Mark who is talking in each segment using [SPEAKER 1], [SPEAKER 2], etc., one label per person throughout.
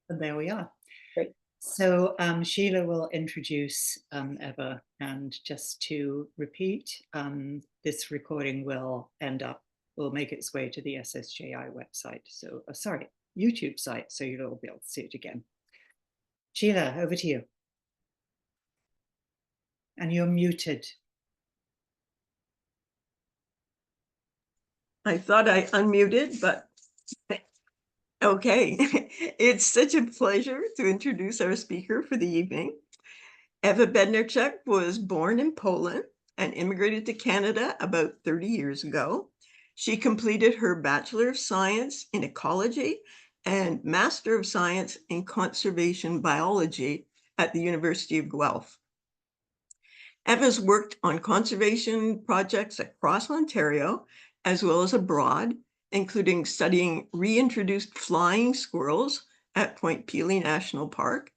[SPEAKER 1] And there we are.
[SPEAKER 2] Great.
[SPEAKER 1] So Sheila will introduce Eva, and just to repeat, this recording will make its way to the SSJI website. So, sorry, YouTube site, so you'll all be able to see it again. Sheila, over to you. And you're muted.
[SPEAKER 3] I thought I unmuted, but okay. It's such a pleasure to introduce our speaker for the evening. Eva Bednarczuk was born in Poland and immigrated to Canada about 30 years ago. She completed her Bachelor of Science in Ecology and Master of Science in Conservation Biology at the University of Guelph. Eva's worked on conservation projects across Ontario, as well as abroad, including studying reintroduced flying squirrels at Point Pelee National Park,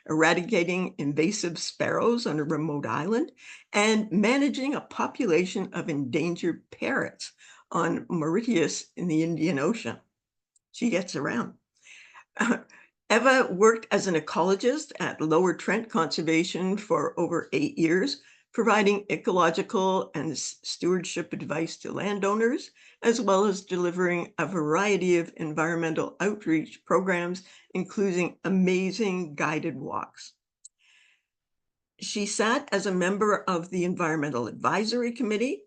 [SPEAKER 3] eradicating invasive sparrows on a remote island, and managing a population of endangered parrots on Mauritius in the Indian Ocean. She gets around. Eva worked as an ecologist at Lower Trent Conservation for over 8 years, providing ecological and stewardship advice to landowners, as well as delivering a variety of environmental outreach programs, including amazing guided walks. She sat as a member of the Environmental Advisory Committee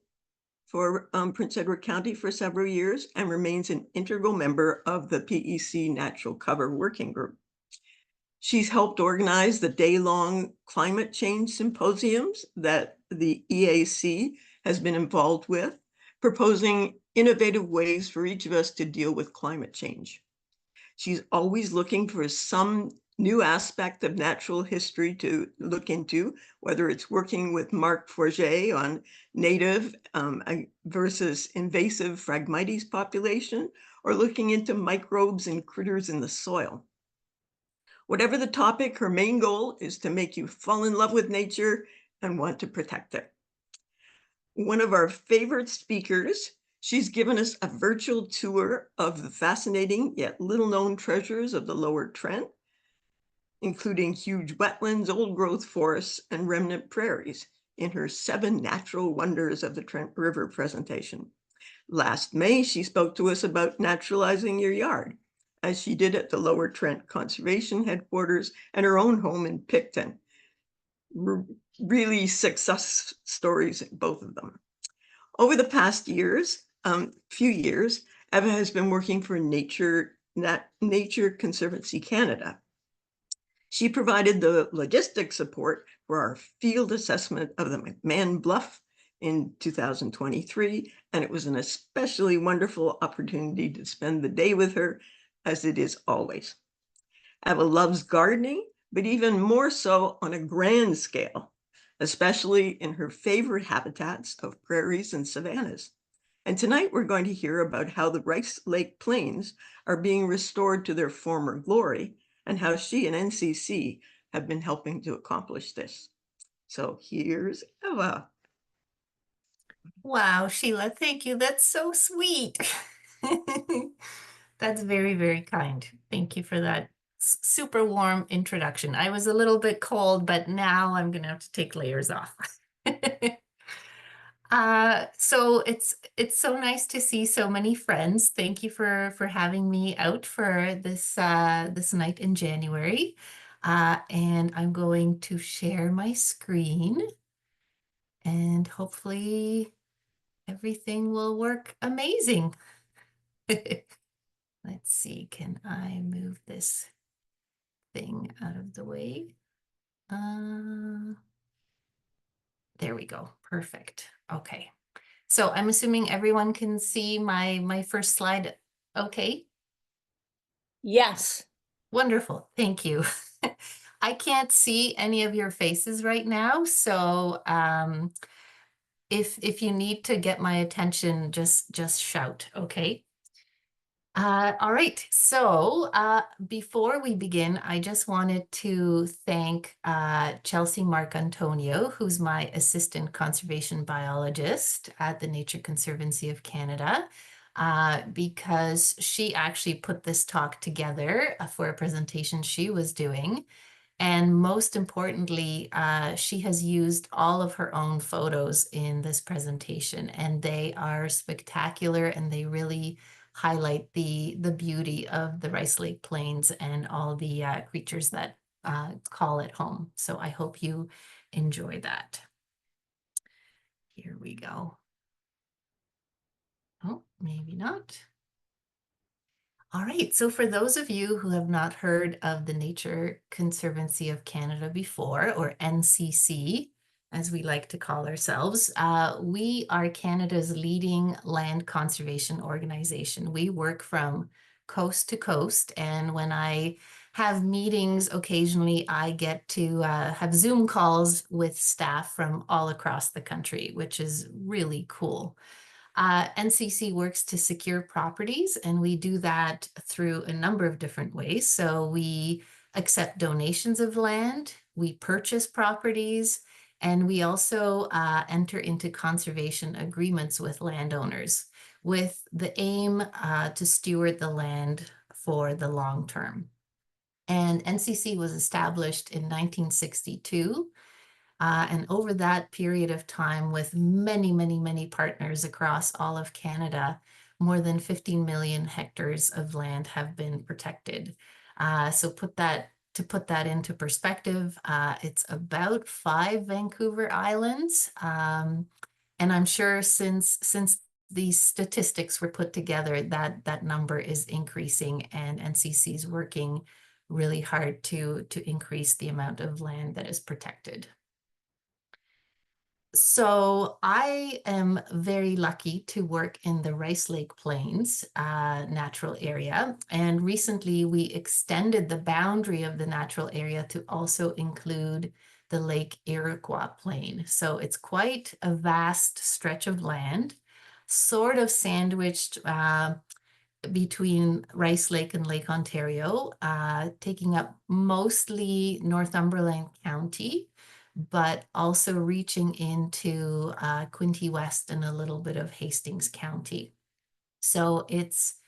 [SPEAKER 3] for Prince Edward County for several years and remains an integral member of the PEC Natural Cover Working Group. She's helped organize the day-long climate change symposiums that the EAC has been involved with, proposing innovative ways for each of us to deal with climate change. She's always looking for some new aspect of natural history to look into, whether it's working with Marc Forget on native versus invasive Phragmites population, or looking into microbes and critters in the soil. Whatever the topic, her main goal is to make you fall in love with nature and want to protect it. One of our favorite speakers, she's given us a virtual tour of the fascinating yet little-known treasures of the Lower Trent, including huge wetlands, old-growth forests, and remnant prairies in her 7 Natural Wonders of the Trent River presentation. Last May, she spoke to us about naturalizing your yard, as she did at the Lower Trent Conservation Headquarters and her own home in Picton. Really success stories, both of them. Over the past few years, Eva has been working for Nature Conservancy Canada. She provided the logistic support for our field assessment of the McMahon Bluff in 2023, and it was an especially wonderful opportunity to spend the day with her, as it is always. Eva loves gardening, but even more so on a grand scale, especially in her favorite habitats of prairies and savannas. And tonight we're going to hear about how the Rice Lake Plains are being restored to their former glory, and how she and NCC have been helping to accomplish this. So here's Eva.
[SPEAKER 4] Wow, Sheila, thank you. That's so sweet. That's very, very kind. Thank you for that super warm introduction. I was a little bit cold, but now I'm gonna have to take layers off. So it's so nice to see so many friends. Thank you for having me out for this this night in January. And I'm going to share my screen, and hopefully everything will work amazing. Let's see, can I move this thing out of the way? There we go. Perfect. Okay. So I'm assuming everyone can see my first slide. Okay.
[SPEAKER 2] Yes.
[SPEAKER 4] Wonderful. Thank you. I can't see any of your faces right now, so if you need to get my attention, just shout. Okay. All right, so before we begin, I just wanted to thank Chelsea Marcantonio, who's my assistant conservation biologist at the Nature Conservancy of Canada. because she actually put this talk together for a presentation she was doing. And most importantly, she has used all of her own photos in this presentation, and they are spectacular, and they really highlight the beauty of the Rice Lake Plains and all the creatures that call it home. So I hope you enjoy that. Here we go. Oh, maybe not. All right, so for those of you who have not heard of the Nature Conservancy of Canada before, or NCC, as we like to call ourselves, we are Canada's leading land conservation organization. We work from coast to coast, and when I have meetings, occasionally I get to have Zoom calls with staff from all across the country, which is really cool. NCC works to secure properties, and we do that through a number of different ways. So we accept donations of land, we purchase properties, and we also enter into conservation agreements with landowners with the aim to steward the land for the long term. And NCC was established in 1962. And over that period of time, with many, many, many partners across all of Canada, more than 15 million hectares of land have been protected. So to put that into perspective, it's about 5 Vancouver Islands. And I'm sure since these statistics were put together, that number is increasing, and NCC is working really hard to increase the amount of land that is protected. So I am very lucky to work in the Rice Lake Plains natural area. And recently we extended the boundary of the natural area to also include the Lake Iroquois Plain. So it's quite a vast stretch of land, sort of sandwiched between Rice Lake and Lake Ontario, taking up mostly Northumberland County, but also reaching into Quinte West and a little bit of Hastings County. So it's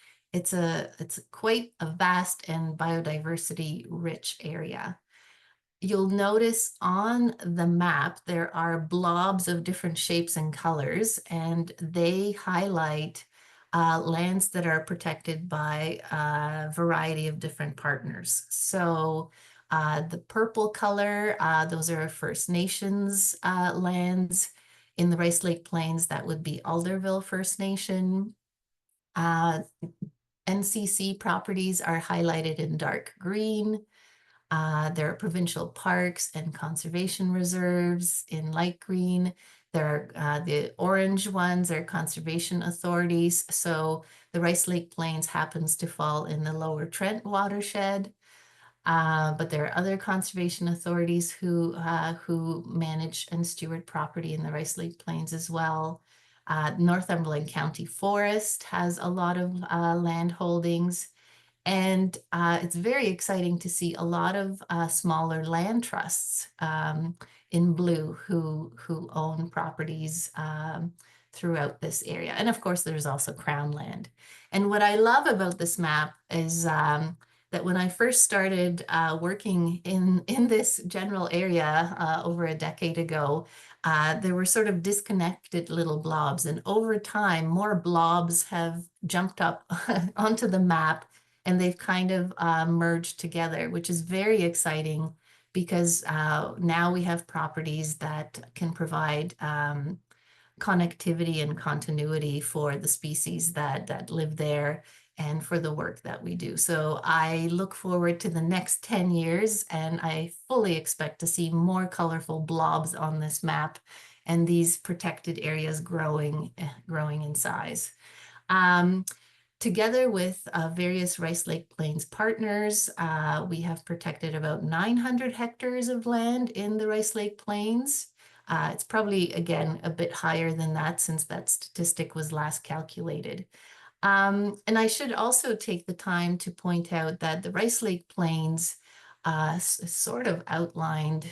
[SPEAKER 4] quite a vast and biodiversity rich area. You'll notice on the map there are blobs of different shapes and colors, and they highlight lands that are protected by a variety of different partners. So the purple color, those are First Nations lands. In the Rice Lake Plains, that would be Alderville First Nation. NCC properties are highlighted in dark green. There are provincial parks and conservation reserves in light green. There are the orange ones are conservation authorities. So the Rice Lake Plains happens to fall in the Lower Trent watershed. But there are other conservation authorities who manage and steward property in the Rice Lake Plains as well. Northumberland County Forest has a lot of land holdings. And it's very exciting to see a lot of smaller land trusts in blue who own properties throughout this area. And of course, there's also Crown land. And what I love about this map is that when I first started working in this general area over a decade ago, there were sort of disconnected little blobs. And over time, more blobs have jumped up onto the map, and they've kind of merged together, which is very exciting because now we have properties that can provide connectivity and continuity for the species that live there and for the work that we do. So I look forward to the next 10 years, and I fully expect to see more colorful blobs on this map and these protected areas growing in size. Together with various Rice Lake Plains partners, we have protected about 900 hectares of land in the Rice Lake Plains. It's probably, again, a bit higher than that since that statistic was last calculated. And I should also take the time to point out that the Rice Lake Plains sort of outlined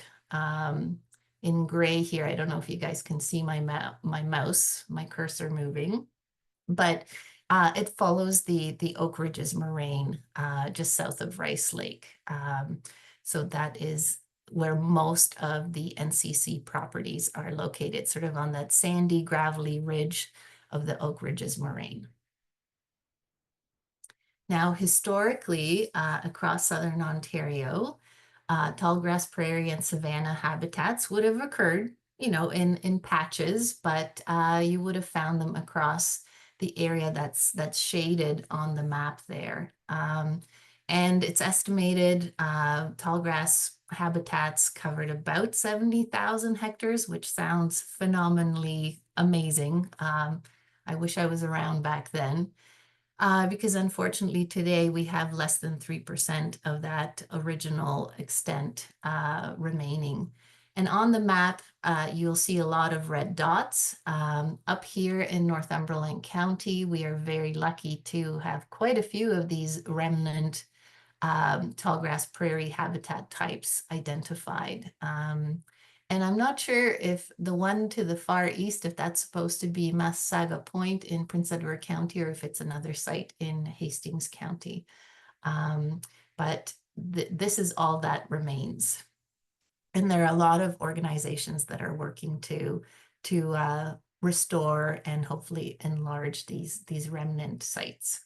[SPEAKER 4] in gray here. I don't know if you guys can see my mouse, my cursor moving, but It follows the Oak Ridges moraine just south of Rice Lake. So that is where most of the NCC properties are located, sort of on that sandy, gravelly ridge of the Oak Ridges moraine. Now, historically, across southern Ontario, tallgrass prairie and savanna habitats would have occurred, you know, in patches, but you would have found them across the area that's shaded on the map there. And it's estimated tallgrass habitats covered about 70,000 hectares, which sounds phenomenally amazing. I wish I was around back then. Because unfortunately today we have less than 3% of that original extent remaining. And on the map, you'll see a lot of red dots. Up here in Northumberland County, we are very lucky to have quite a few of these remnant tallgrass prairie habitat types identified. And I'm not sure if the one to the far east, if that's supposed to be Massaga Point in Prince Edward County, or if it's another site in Hastings County. But this is all that remains. And there are a lot of organizations that are working to restore and hopefully enlarge these remnant sites.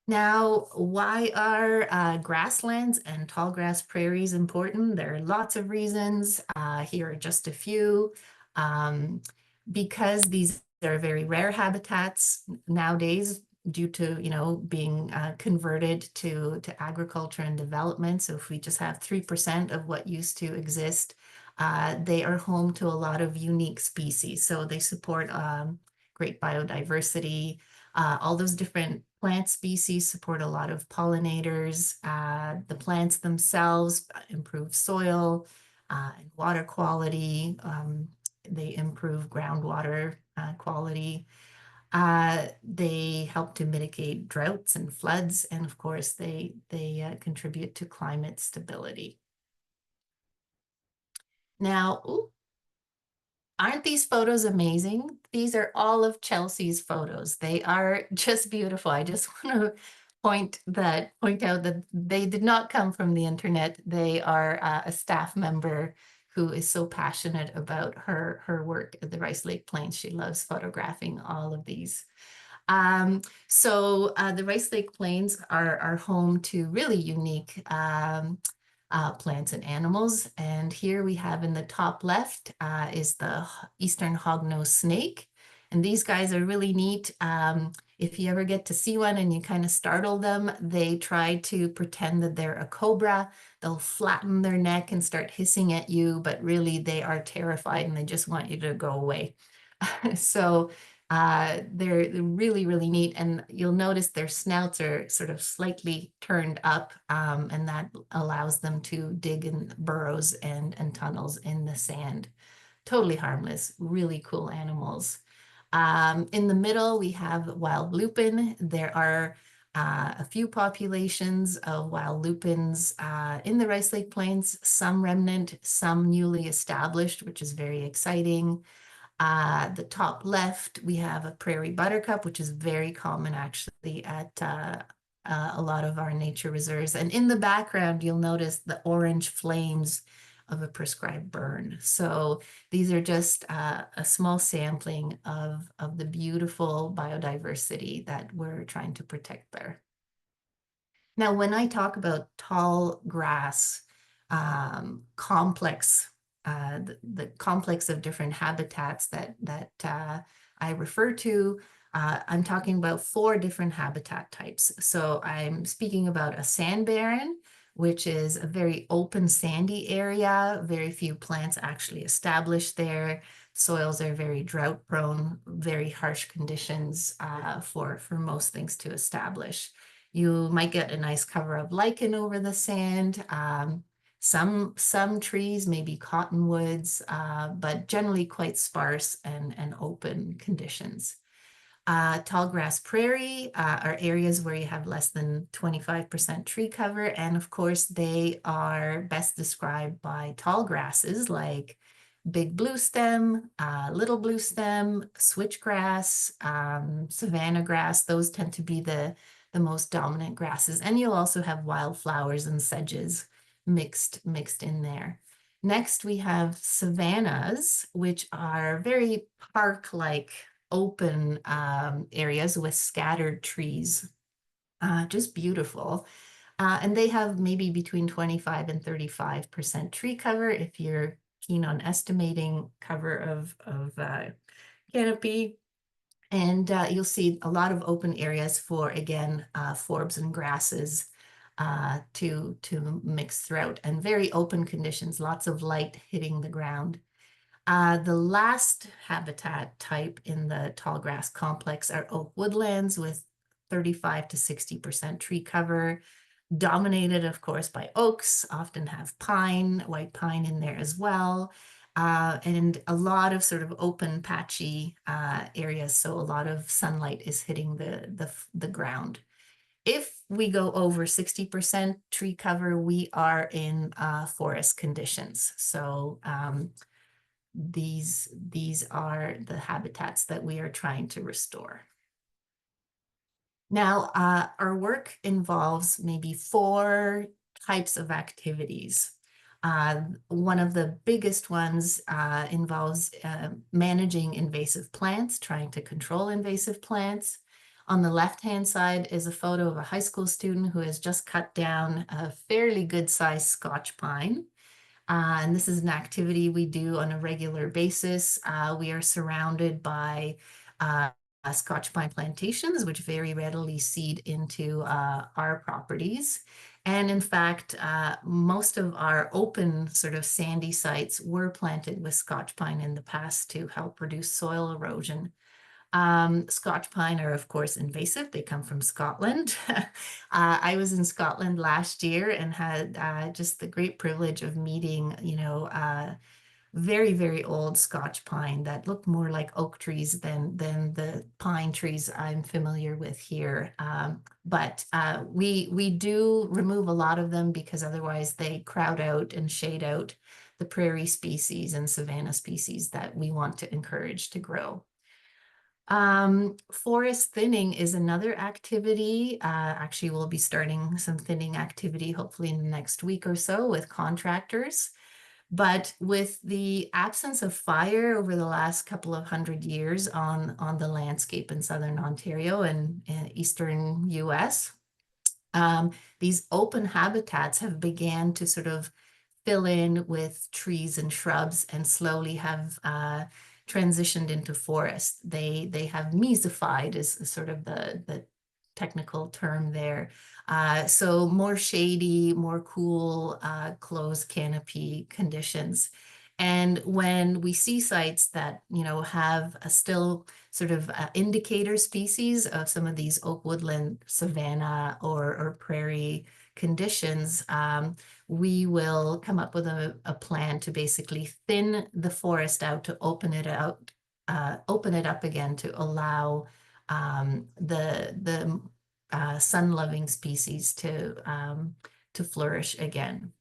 [SPEAKER 4] Now, why are grasslands and tallgrass prairies important? There are lots of reasons. Here are just a few. Because these are very rare habitats nowadays due to, you know, being converted to agriculture and development. So if we just have 3% of what used to exist, they are home to a lot of unique species. So they support great biodiversity. All those different plant species support a lot of pollinators. The plants themselves improve soil and water quality. They improve groundwater quality. They help to mitigate droughts and floods. And of course, they contribute to climate stability. Now, aren't these photos amazing? These are all of Chelsea's photos. They are just beautiful. I just want to point out that they did not come from the internet. They are a staff member who is so passionate about her work at the Rice Lake Plains. She loves photographing all of these. So the Rice Lake Plains are home to really unique plants and animals. And here we have in the top left is the eastern hognose snake. And these guys are really neat. If you ever get to see one and you kind of startle them, they try to pretend that they're a cobra. They'll flatten their neck and start hissing at you, but really they are terrified and they just want you to go away. So they're really, really neat. And you'll notice their snouts are sort of slightly turned up, and that allows them to dig in burrows and tunnels in the sand. Totally harmless, really cool animals. In the middle, we have wild lupin. There are a few populations of wild lupins in the Rice Lake Plains, some remnant, some newly established, which is very exciting. The top left, we have a prairie buttercup, which is very common actually at a lot of our nature reserves. And in the background, you'll notice the orange flames of a prescribed burn. So these are just a small sampling of the beautiful biodiversity that we're trying to protect there. Now, when I talk about tall grass complex, the complex of different habitats that I refer to, I'm talking about 4 different habitat types. So I'm speaking about a sand barren, which is a very open sandy area. Very few plants actually established there. Soils are very drought prone, very harsh conditions for most things to establish. You might get a nice cover of lichen over the sand. Some trees, maybe cottonwoods, but generally quite sparse and open conditions. Tallgrass prairie are areas where you have less than 25% tree cover. And of course, they are best described by tall grasses like big blue stem, little blue stem, switchgrass, Savannah grass. Those tend to be the most dominant grasses. And you'll also have wildflowers and sedges mixed in there. Next, we have savannas, which are very park-like open areas with scattered trees. Just beautiful. And they have maybe between 25 and 35% tree cover if you're keen on estimating cover of canopy. And you'll see a lot of open areas for, again, forbs and grasses to mix throughout, and very open conditions, lots of light hitting the ground. The last habitat type in the tall grass complex are oak woodlands with 35 to 60% tree cover, dominated, of course, by oaks, often have pine, white pine in there as well, and a lot of sort of open, patchy areas. So a lot of sunlight is hitting the ground. If we go over 60% tree cover, we are in forest conditions. So these are the habitats that we are trying to restore. Now, our work involves maybe 4 types of activities. One of the biggest ones involves managing invasive plants, trying to control invasive plants. On the left-hand side is a photo of a high school student who has just cut down a fairly good-sized Scotch pine. And this is an activity we do on a regular basis. We are surrounded by Scotch pine plantations, which very readily seed into our properties. And in fact, most of our open sort of sandy sites were planted with Scotch pine in the past to help reduce soil erosion. Scotch pine are, of course, invasive. They come from Scotland. I was in Scotland last year and had just the great privilege of meeting, very, very old Scotch pine that looked more like oak trees than the pine trees I'm familiar with here. But we do remove a lot of them because otherwise they crowd out and shade out the prairie species and savanna species that we want to encourage to grow. Forest thinning is another activity. Actually, we'll be starting some thinning activity hopefully in the next week or so with contractors. But with the absence of fire over the last couple of 100 years on the landscape in southern Ontario and eastern US, these open habitats have began to sort of fill in with trees and shrubs and slowly have transitioned into forest. They have mesified is sort of the technical term there. So more shady, more cool, closed canopy conditions. And when we see sites that, have a still sort of indicator species of some of these oak woodland, savanna, or prairie conditions, we will come up with a plan to basically thin the forest out, to open it up again to allow the sun-loving species to flourish again.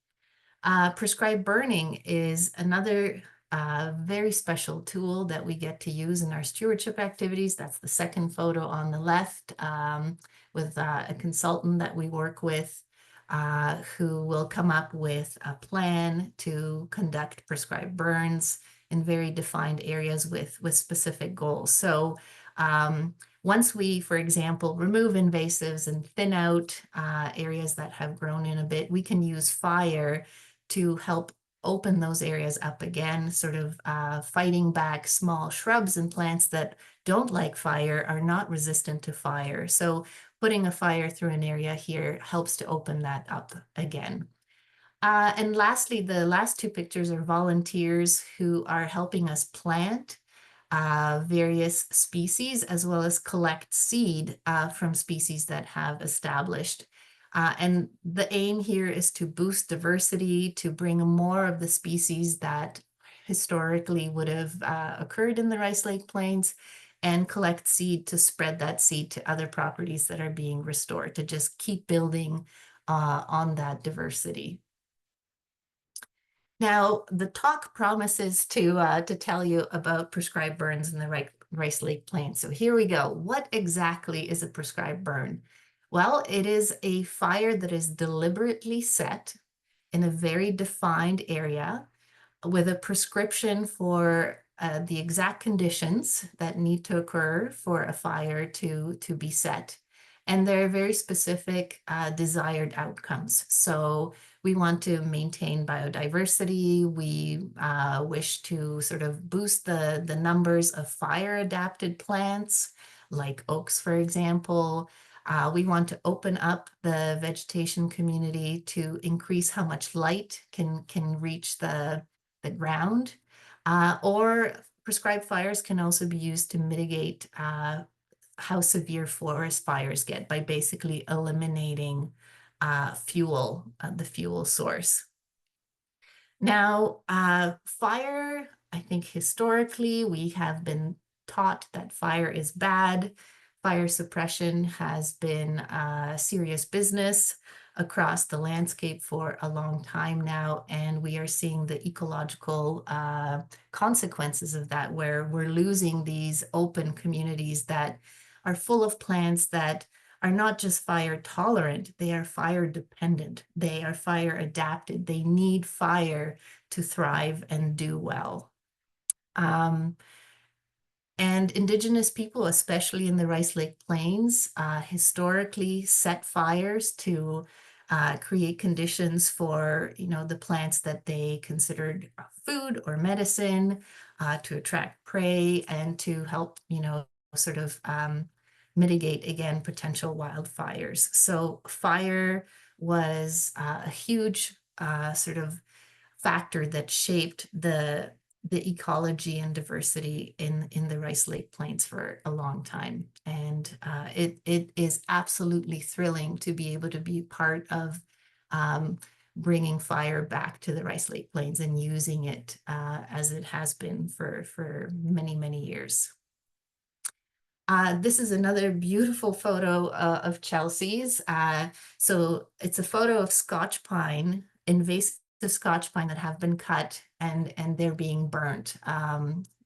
[SPEAKER 4] Prescribed burning is another very special tool that we get to use in our stewardship activities. That's the second photo on the left, with a consultant that we work with, who will come up with a plan to conduct prescribed burns in very defined areas with specific goals. So once we, for example, remove invasives and thin out areas that have grown in a bit, we can use fire to help open those areas up again, sort of fighting back small shrubs and plants that don't like fire, are not resistant to fire. So putting a fire through an area here helps to open that up again. And lastly, the last 2 pictures are volunteers who are helping us plant various species, as well as collect seed from species that have established. And the aim here is to boost diversity, to bring more of the species that historically would have occurred in the Rice Lake Plains, and collect seed to spread that seed to other properties that are being restored, to just keep building on that diversity. Now, the talk promises to tell you about prescribed burns in the Rice Lake Plains. So here we go. What exactly is a prescribed burn? Well, it is a fire that is deliberately set in a very defined area with a prescription for the exact conditions that need to occur for a fire to be set. And there are very specific desired outcomes. So we want to maintain biodiversity. We wish to sort of boost the numbers of fire-adapted plants, like oaks, for example. We want to open up the vegetation community to increase how much light can reach the ground. Or prescribed fires can also be used to mitigate how severe forest fires get by basically eliminating fuel, the fuel source. Now, fire, I think historically we have been taught that fire is bad. Fire suppression has been serious business across the landscape for a long time now, and we are seeing the ecological consequences of that, where we're losing these open communities that are full of plants that are not just fire tolerant, they are fire dependent, they are fire adapted, they need fire to thrive and do well. And Indigenous people, especially in the Rice Lake Plains, historically set fires to create conditions for, the plants that they considered food or medicine, to attract prey and to help, sort of mitigate, again, potential wildfires. So fire was a huge sort of factor that shaped the ecology and diversity in the Rice Lake Plains for a long time. And it is absolutely thrilling to be able to be part of bringing fire back to the Rice Lake Plains and using it as it has been for many, many years. This is another beautiful photo of Chelsea's. So it's a photo of Scotch pine, invasive Scotch pine that have been cut and they're being burnt.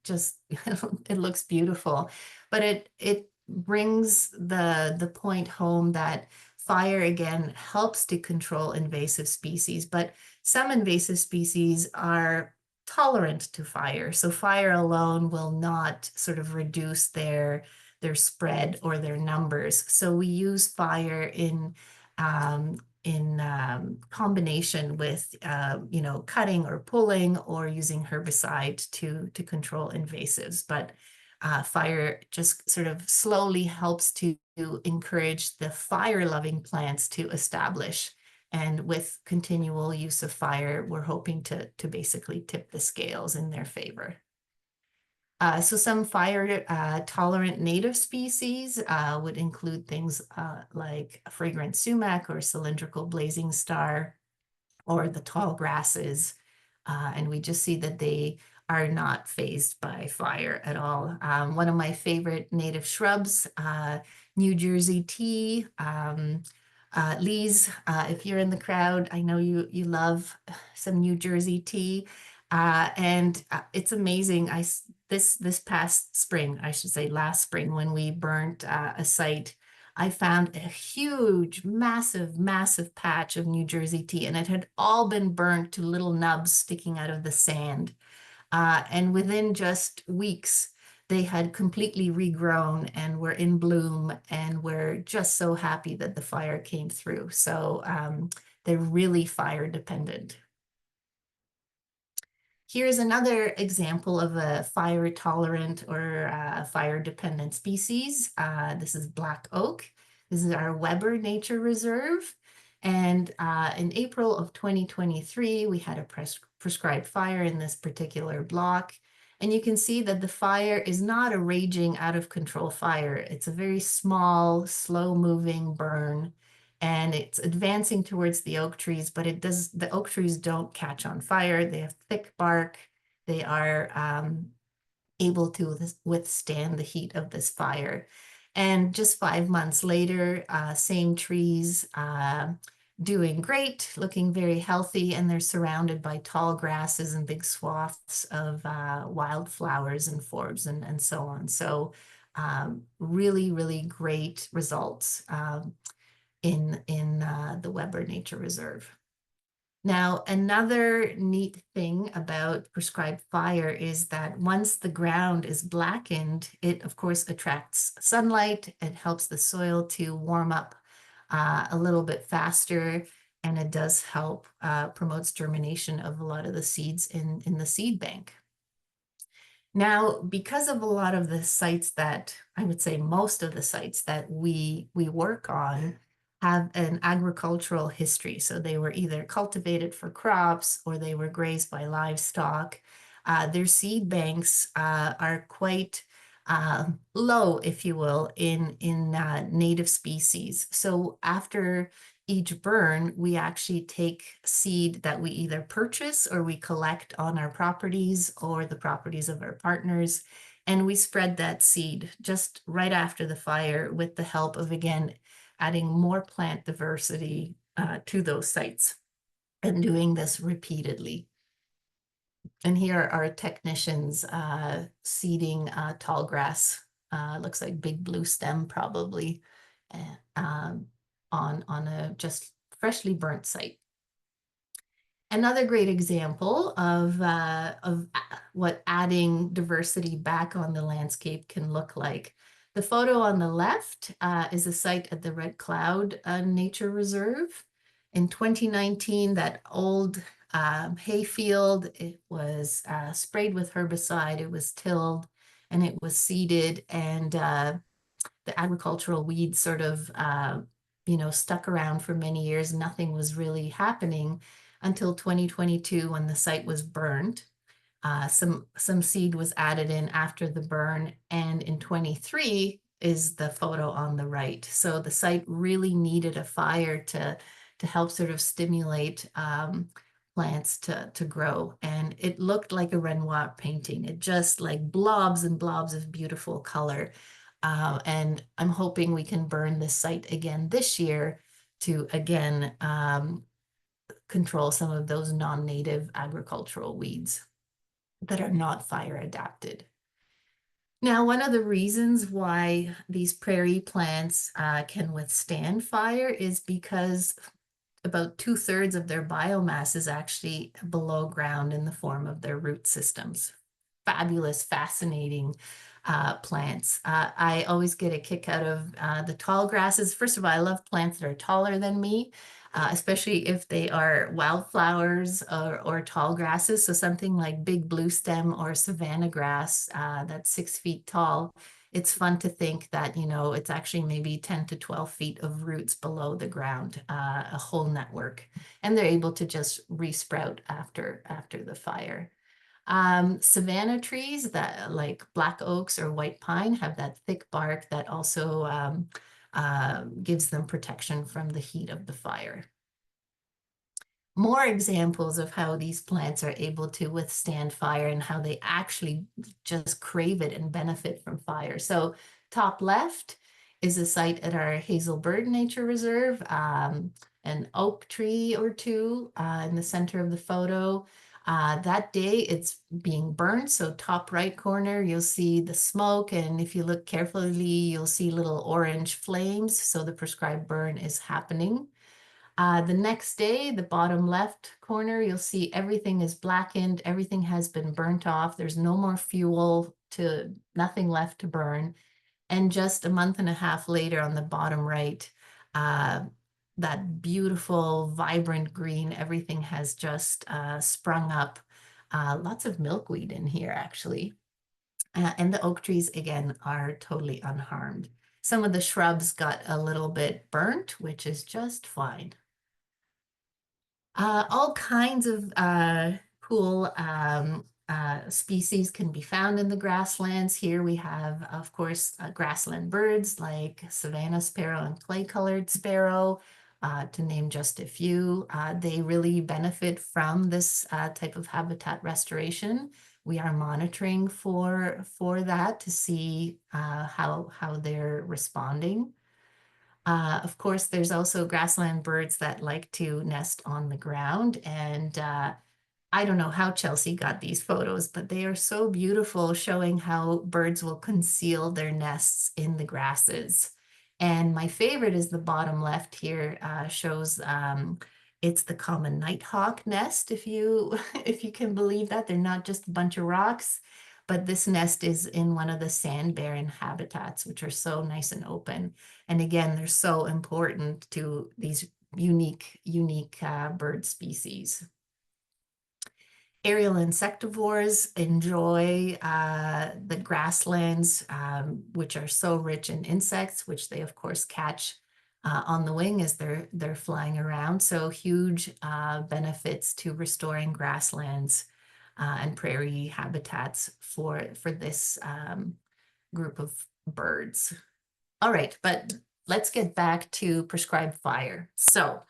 [SPEAKER 4] Just it looks beautiful, but it brings the point home that fire again helps to control invasive species, but some invasive species are tolerant to fire. So fire alone will not sort of reduce their spread or their numbers. So we use fire in combination with, cutting or pulling or using herbicide to control invasives. But fire just sort of slowly helps to encourage the fire-loving plants to establish. And with continual use of fire, we're hoping to basically tip the scales in their favor. So some fire tolerant native species would include things like fragrant sumac or cylindrical blazing star or the tall grasses. And we just see that they are not fazed by fire at all. One of my favorite native shrubs, New Jersey tea. Lise, if you're in the crowd, I know you love some New Jersey tea. And it's amazing. This past spring, I should say last spring, when we burnt a site, I found a huge, massive patch of New Jersey tea, and it had all been burnt to little nubs sticking out of the sand. And within just weeks, they had completely regrown and were in bloom, and we're just so happy that the fire came through. So they're really fire dependent. Here's another example of a fire tolerant or fire dependent species. This is black oak. This is our Weber Nature Reserve. And in April of 2023, we had a prescribed fire in this particular block. And you can see that the fire is not a raging out of control fire. It's a very small, slow moving burn. And it's advancing towards the oak trees, but the oak trees don't catch on fire. They have thick bark. They are able to withstand the heat of this fire. And just 5 months later, same trees, doing great, looking very healthy, and they're surrounded by tall grasses and big swaths of wildflowers and forbs and so on. So really, really great results in the Weber Nature Reserve. Now, another neat thing about prescribed fire is that once the ground is blackened, it of course attracts sunlight. It helps the soil to warm up a little bit faster, and it does help promotes germination of a lot of the seeds in the seed bank. Now, because of a lot of the sites that I would say most of the sites that we work on have an agricultural history. So they were either cultivated for crops or they were grazed by livestock. Their seed banks are quite low, if you will, in native species. So after each burn, we actually take seed that we either purchase or we collect on our properties or the properties of our partners, and we spread that seed just right after the fire with the help of, again, adding more plant diversity to those sites and doing this repeatedly. And here are our technicians seeding tall grass, looks like big blue stem probably, on a just freshly burnt site. Another great example of what adding diversity back on the landscape can look like. The photo on the left is a site at the Red Cloud Nature Reserve. In 2019, that old hayfield, it was sprayed with herbicide, it was tilled, and it was seeded, and the agricultural weeds sort of stuck around for many years. Nothing was really happening until 2022 when the site was burned. Some seed was added in after the burn, and in 23 is the photo on the right. So the site really needed a fire to help sort of stimulate plants to grow, and it looked like a Renoir painting. It just like blobs and blobs of beautiful color. And I'm hoping we can burn this site again this year to again control some of those non-native agricultural weeds that are not fire adapted. Now, one of the reasons why these prairie plants can withstand fire is because about 2/3 of their biomass is actually below ground in the form of their root systems. Fabulous, fascinating plants. I always get a kick out of the tall grasses. First of all, I love plants that are taller than me, especially if they are wildflowers or tall grasses. So something like big blue stem or Savannah grass that's 6 feet tall. It's fun to think that, it's actually maybe 10 to 12 feet of roots below the ground, a whole network, and they're able to just resprout after the fire. Savannah trees that like black oaks or white pine have that thick bark that also gives them protection from the heat of the fire. More examples of how these plants are able to withstand fire and how they actually just crave it and benefit from fire. So top left is a site at our Hazelbird Nature Reserve, an oak tree or two in the center of the photo. That day it's being burned, so top right corner you'll see the smoke, and if you look carefully you'll see little orange flames, so the prescribed burn is happening. The next day, the bottom left corner, you'll see everything is blackened, everything has been burnt off, there's no more fuel, nothing left to burn. And just a month and a half later on the bottom right, that beautiful, vibrant green, everything has just sprung up. Lots of milkweed in here, actually. And the oak trees, again, are totally unharmed. Some of the shrubs got a little bit burnt, which is just fine. All kinds of cool species can be found in the grasslands. Here we have, of course, grassland birds like Savannah sparrow and clay-colored sparrow, to name just a few. They really benefit from this type of habitat restoration. We are monitoring for that to see how they're responding. Of course, there's also grassland birds that like to nest on the ground. And I don't know how Chelsea got these photos, but they are so beautiful, showing how birds will conceal their nests in the grasses. And my favorite is the bottom left here, shows it's the common nighthawk nest, if you if you can believe that. They're not just a bunch of rocks, but this nest is in one of the sand barren habitats, which are so nice and open. And again, they're so important to these unique bird species. Aerial insectivores enjoy the grasslands, which are so rich in insects, which they of course catch on the wing as they're flying around. So huge benefits to restoring grasslands and prairie habitats for this group of birds. All right, but let's get back to prescribed fire. So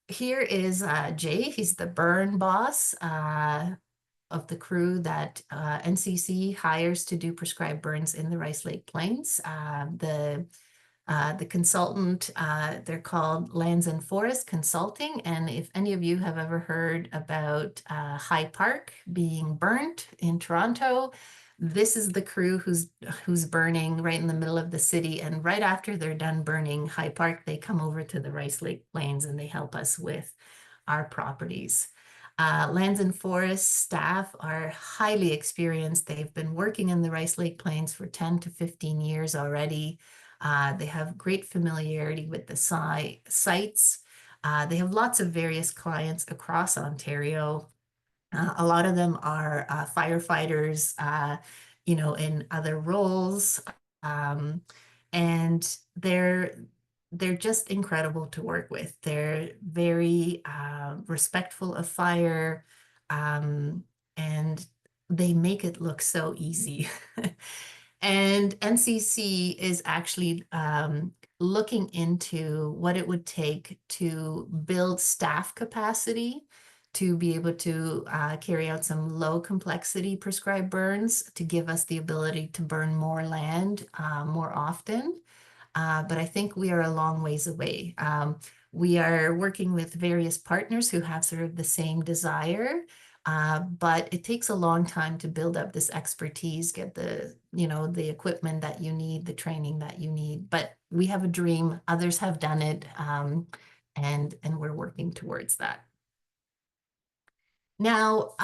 [SPEAKER 4] here is Jay. He's the burn boss of the crew that NCC hires to do prescribed burns in the Rice Lake Plains. The consultant, they're called Lands and Forest Consulting. And if any of you have ever heard about High Park being burnt in Toronto, this is the crew who's burning right in the middle of the city. And right after they're done burning High Park, they come over to the Rice Lake Plains and they help us with our properties. Lands and Forest staff are highly experienced. They've been working in the Rice Lake Plains for 10 to 15 years already. They have great familiarity with the sites. They have lots of various clients across Ontario. A lot of them are firefighters, in other roles. And they're just incredible to work with. They're very respectful of fire, and they make it look so easy. And NCC is actually looking into what it would take to build staff capacity to be able to carry out some low complexity prescribed burns to give us the ability to burn more land more often. But I think we are a long ways away. We are working with various partners who have sort of the same desire, but it takes a long time to build up this expertise, get the equipment that you need, the training that you need. But we have a dream, others have done it, and we're working towards that. Now,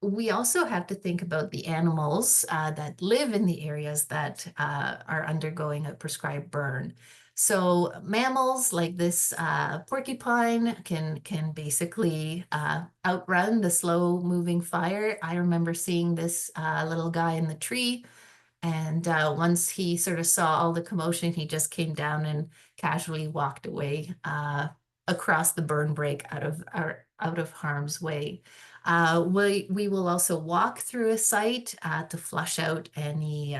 [SPEAKER 4] we also have to think about the animals that live in the areas that are undergoing a prescribed burn. So mammals like this porcupine can basically outrun the slow moving fire. I remember seeing this little guy in the tree, and once he sort of saw all the commotion, he just came down and casually walked away across the burn break out of harm's way. We will also walk through a site to flush out any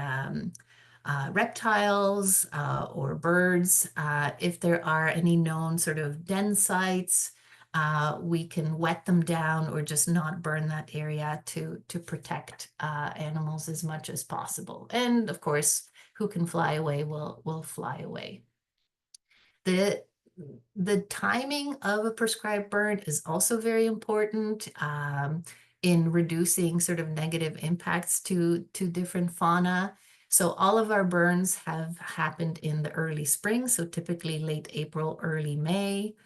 [SPEAKER 4] reptiles or birds. If there are any known sort of den sites, we can wet them down or just not burn that area to protect animals as much as possible. And of course, who can fly away will fly away. The timing of a prescribed burn is also very important in reducing sort of negative impacts to different fauna. So all of our burns have happened in the early spring, so typically late April, early May.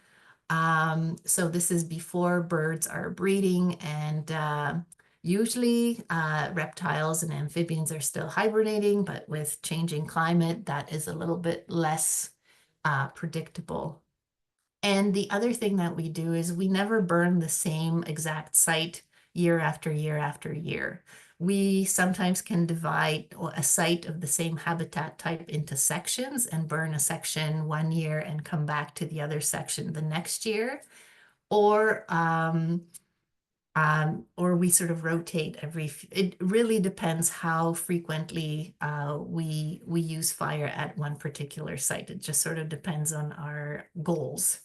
[SPEAKER 4] So this is before birds are breeding, and usually reptiles and amphibians are still hibernating, but with changing climate, that is a little bit less predictable. And the other thing that we do is we never burn the same exact site year after year after year. We sometimes can divide a site of the same habitat type into sections and burn a section one year and come back to the other section the next year. Or we sort of rotate it really depends how frequently we use fire at one particular site. It just sort of depends on our goals.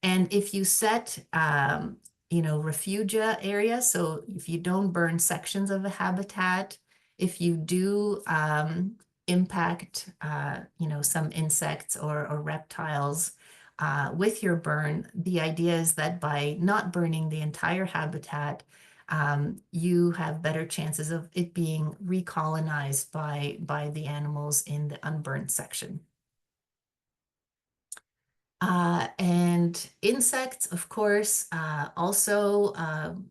[SPEAKER 4] And if you set, refugia areas, so if you don't burn sections of a habitat, if you do impact, some insects or reptiles with your burn, the idea is that by not burning the entire habitat, you have better chances of it being recolonized by the animals in the unburned section. And insects, of course, also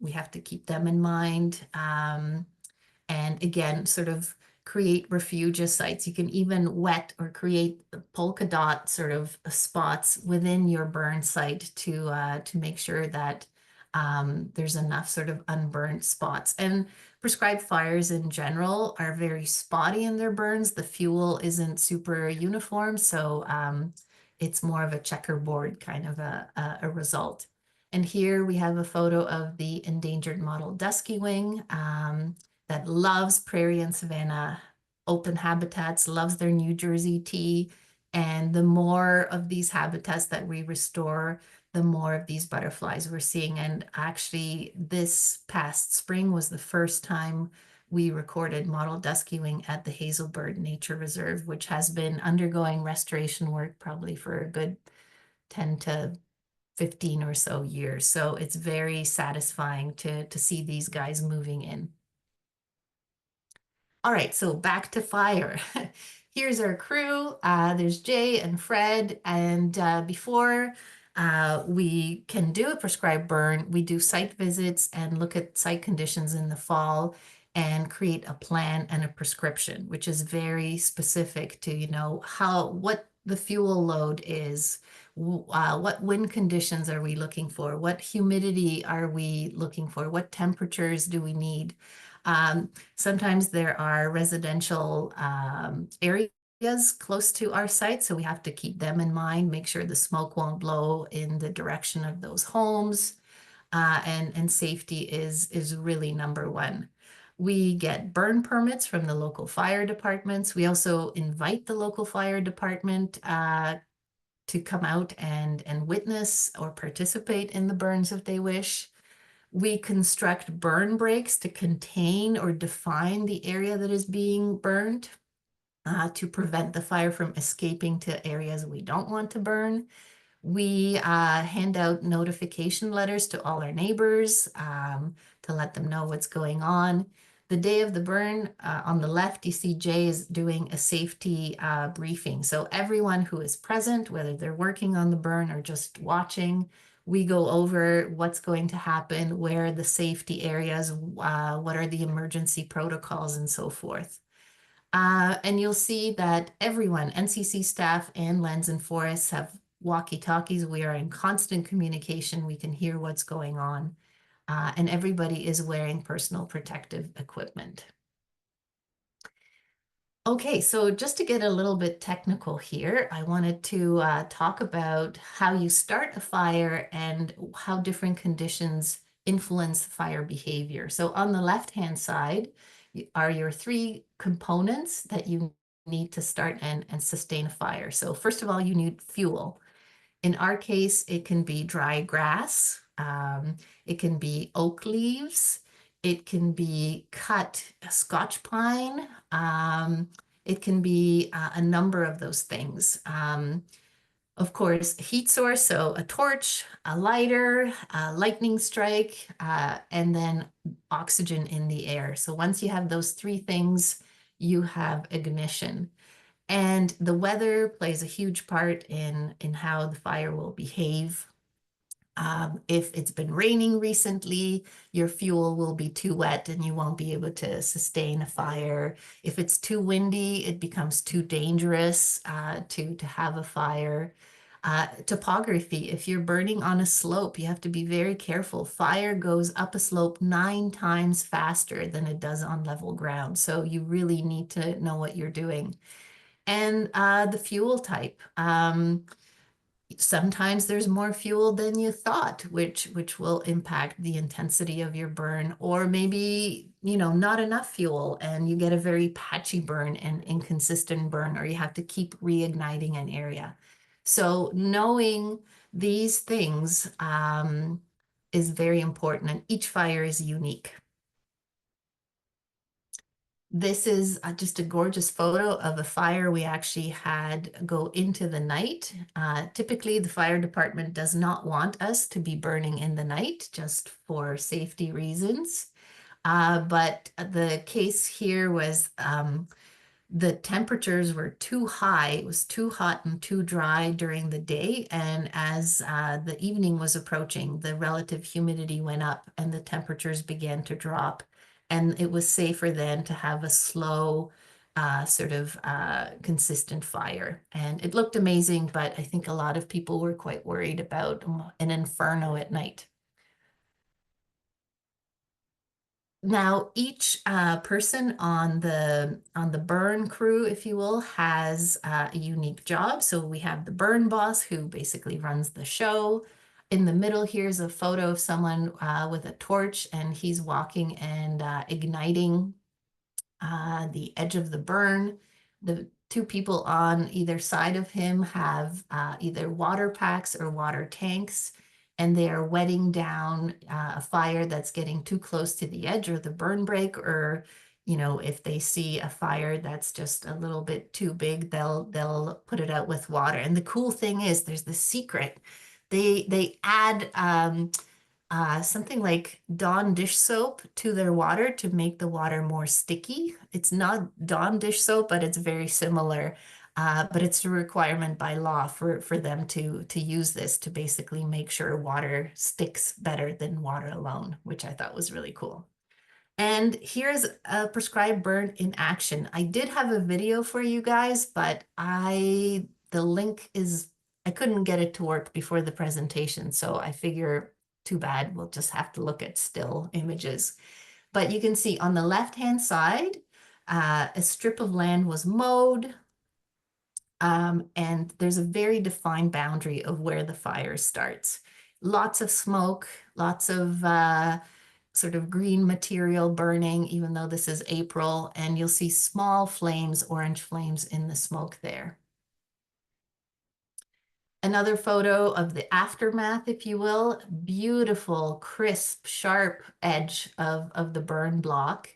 [SPEAKER 4] we have to keep them in mind. And again, sort of create refugia sites. You can even wet or create polka dot sort of spots within your burn site to make sure that there's enough sort of unburned spots. And prescribed fires in general are very spotty in their burns. The fuel isn't super uniform, so it's more of a checkerboard kind of a result. And here we have a photo of the endangered mottled dusky wing that loves prairie and savanna open habitats, loves their New Jersey tea. And the more of these habitats that we restore, the more of these butterflies we're seeing. And actually, this past spring was the first time we recorded mottled dusky wing at the Hazelbird Nature Reserve, which has been undergoing restoration work probably for a good 10 to 15 or so years. So it's very satisfying to see these guys moving in. All right, so back to fire. Here's our crew. There's Jay and Fred. And before we can do a prescribed burn, we do site visits and look at site conditions in the fall and create a plan and a prescription, which is very specific to, what the fuel load is, what wind conditions are we looking for, what humidity are we looking for, what temperatures do we need. Sometimes there are residential areas close to our site, so we have to keep them in mind, make sure the smoke won't blow in the direction of those homes, and safety is really number one. We get burn permits from the local fire departments. We also invite the local fire department to come out and witness or participate in the burns if they wish. We construct burn breaks to contain or define the area that is being burned to prevent the fire from escaping to areas we don't want to burn. We hand out notification letters to all our neighbors to let them know what's going on. The day of the burn, on the left, you see Jay is doing a safety briefing. So everyone who is present, whether they're working on the burn or just watching, we go over what's going to happen, where are the safety areas, what are the emergency protocols, and so forth. And you'll see that everyone, NCC staff and Lands and Forests, have walkie-talkies. We are in constant communication. We can hear what's going on. And everybody is wearing personal protective equipment. Okay, so just to get a little bit technical here, I wanted to talk about how you start a fire and how different conditions influence fire behavior. So on the left-hand side are your three components that you need to start and sustain a fire. So first of all, you need fuel. In our case, it can be dry grass, it can be oak leaves, it can be cut Scotch pine, it can be a number of those things. Of course, heat source, so a torch, a lighter, a lightning strike, and then oxygen in the air. So once you have those three things, you have ignition. And the weather plays a huge part in how the fire will behave. If it's been raining recently, your fuel will be too wet and you won't be able to sustain a fire. If it's too windy, it becomes too dangerous to have a fire. Topography, if you're burning on a slope, you have to be very careful. Fire goes up a slope 9 times faster than it does on level ground. So you really need to know what you're doing. And the fuel type. Sometimes there's more fuel than you thought, which will impact the intensity of your burn, or maybe, not enough fuel and you get a very patchy burn and inconsistent burn, or you have to keep reigniting an area. So knowing these things is very important, and each fire is unique. This is just a gorgeous photo of a fire we actually had go into the night. Typically, the fire department does not want us to be burning in the night just for safety reasons. But the case here was the temperatures were too high. It was too hot and too dry during the day. And as the evening was approaching, the relative humidity went up and the temperatures began to drop. And it was safer then to have a slow, consistent fire. And it looked amazing, but I think a lot of people were quite worried about an inferno at night. Now, each person on the burn crew, if you will, has a unique job. So we have the burn boss who basically runs the show. In the middle, here's a photo of someone with a torch, and he's walking and igniting the edge of the burn. The two people on either side of him have either water packs or water tanks, and they are wetting down a fire that's getting too close to the edge or the burn break, or if they see a fire that's just a little bit too big, they'll put it out with water. And the cool thing is, there's the secret. They add something like Dawn dish soap to their water to make the water more sticky. It's not Dawn dish soap, but it's very similar. But it's a requirement by law for them to use this to basically make sure water sticks better than water alone, which I thought was really cool. And here's a prescribed burn in action. I did have a video for you guys, but the link is, I couldn't get it to work before the presentation. So I figure, too bad, we'll just have to look at still images. But you can see on the left-hand side, a strip of land was mowed. And there's a very defined boundary of where the fire starts. Lots of smoke, lots of sort of green material burning, even though this is April, and you'll see small flames, orange flames in the smoke there. Another photo of the aftermath, if you will, beautiful, crisp, sharp edge of the burn block.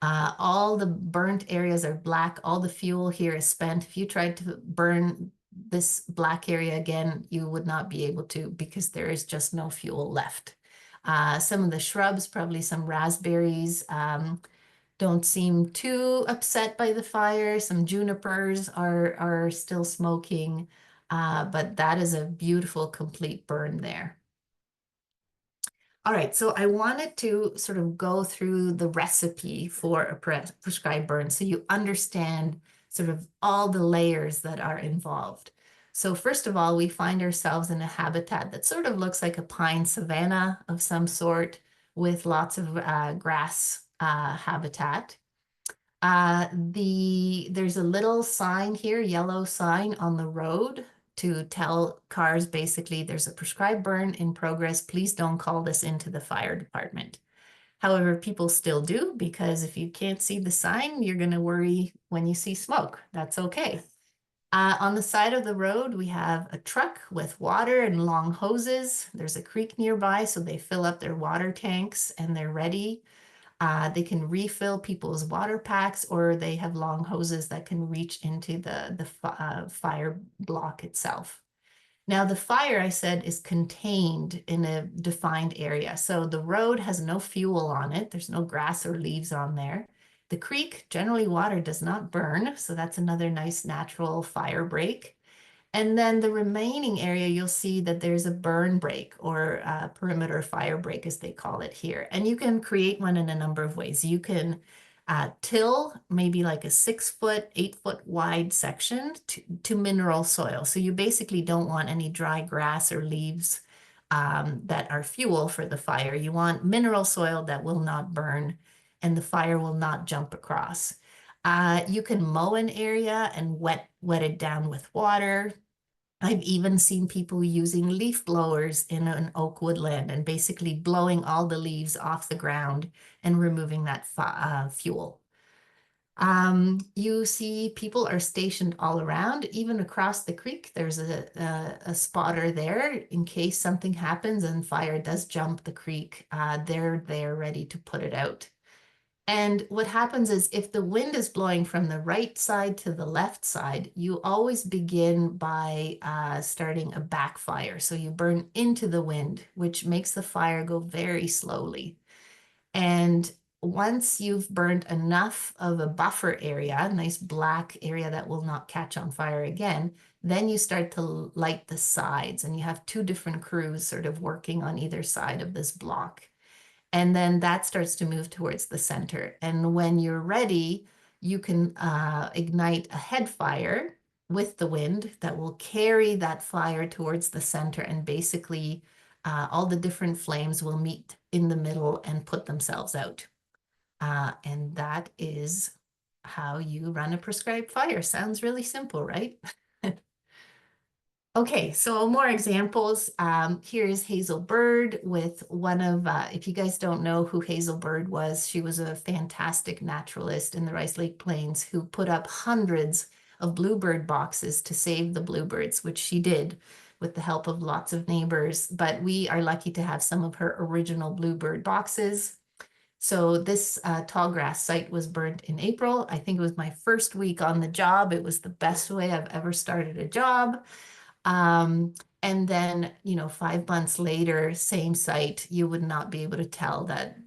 [SPEAKER 4] All the burnt areas are black. All the fuel here is spent. If you tried to burn this black area again, you would not be able to, because there is just no fuel left. Some of the shrubs, probably some raspberries, don't seem too upset by the fire. Some junipers are still smoking, but that is a beautiful, complete burn there. All right, so I wanted to sort of go through the recipe for a prescribed burn so you understand sort of all the layers that are involved. So first of all, we find ourselves in a habitat that sort of looks like a pine savanna of some sort with lots of grass habitat. There's a little sign here, yellow sign on the road to tell cars basically there's a prescribed burn in progress. Please don't call this into the fire department. However, people still do, because if you can't see the sign, you're going to worry when you see smoke. That's okay. On the side of the road, we have a truck with water and long hoses. There's a creek nearby, so they fill up their water tanks and they're ready. They can refill people's water packs, or they have long hoses that can reach into the fire block itself. Now, the fire, I said, is contained in a defined area. So the road has no fuel on it. There's no grass or leaves on there. The creek, generally water does not burn. So that's another nice natural fire break. And then the remaining area, you'll see that there's a burn break, or a perimeter fire break, as they call it here. And you can create one in a number of ways. You can till maybe like a 6 foot, 8 foot wide section to mineral soil. So you basically don't want any dry grass or leaves that are fuel for the fire. You want mineral soil that will not burn and the fire will not jump across. You can mow an area and wet it down with water. I've even seen people using leaf blowers in an oak woodland and basically blowing all the leaves off the ground and removing that fuel. You see people are stationed all around, even across the creek. There's a spotter there in case something happens and fire does jump the creek. They're there ready to put it out. And what happens is if the wind is blowing from the right side to the left side, you always begin by starting a backfire. So you burn into the wind, which makes the fire go very slowly. And once you've burned enough of a buffer area, a nice black area that will not catch on fire again, then you start to light the sides, and you have two different crews sort of working on either side of this block. And then that starts to move towards the center. And when you're ready, you can ignite a head fire with the wind that will carry that fire towards the center, and basically all the different flames will meet in the middle and put themselves out. And that is how you run a prescribed fire. Sounds really simple, right? Okay, so more examples. Here's Hazel Bird with one of, if you guys don't know who Hazel Bird was, she was a fantastic naturalist in the Rice Lake Plains who put up hundreds of bluebird boxes to save the bluebirds, which she did with the help of lots of neighbors. But we are lucky to have some of her original bluebird boxes. So this tall grass site was burnt in April. I think it was my first week on the job. It was the best way I've ever started a job. And then, 5 months later, same site, you would not be able to tell that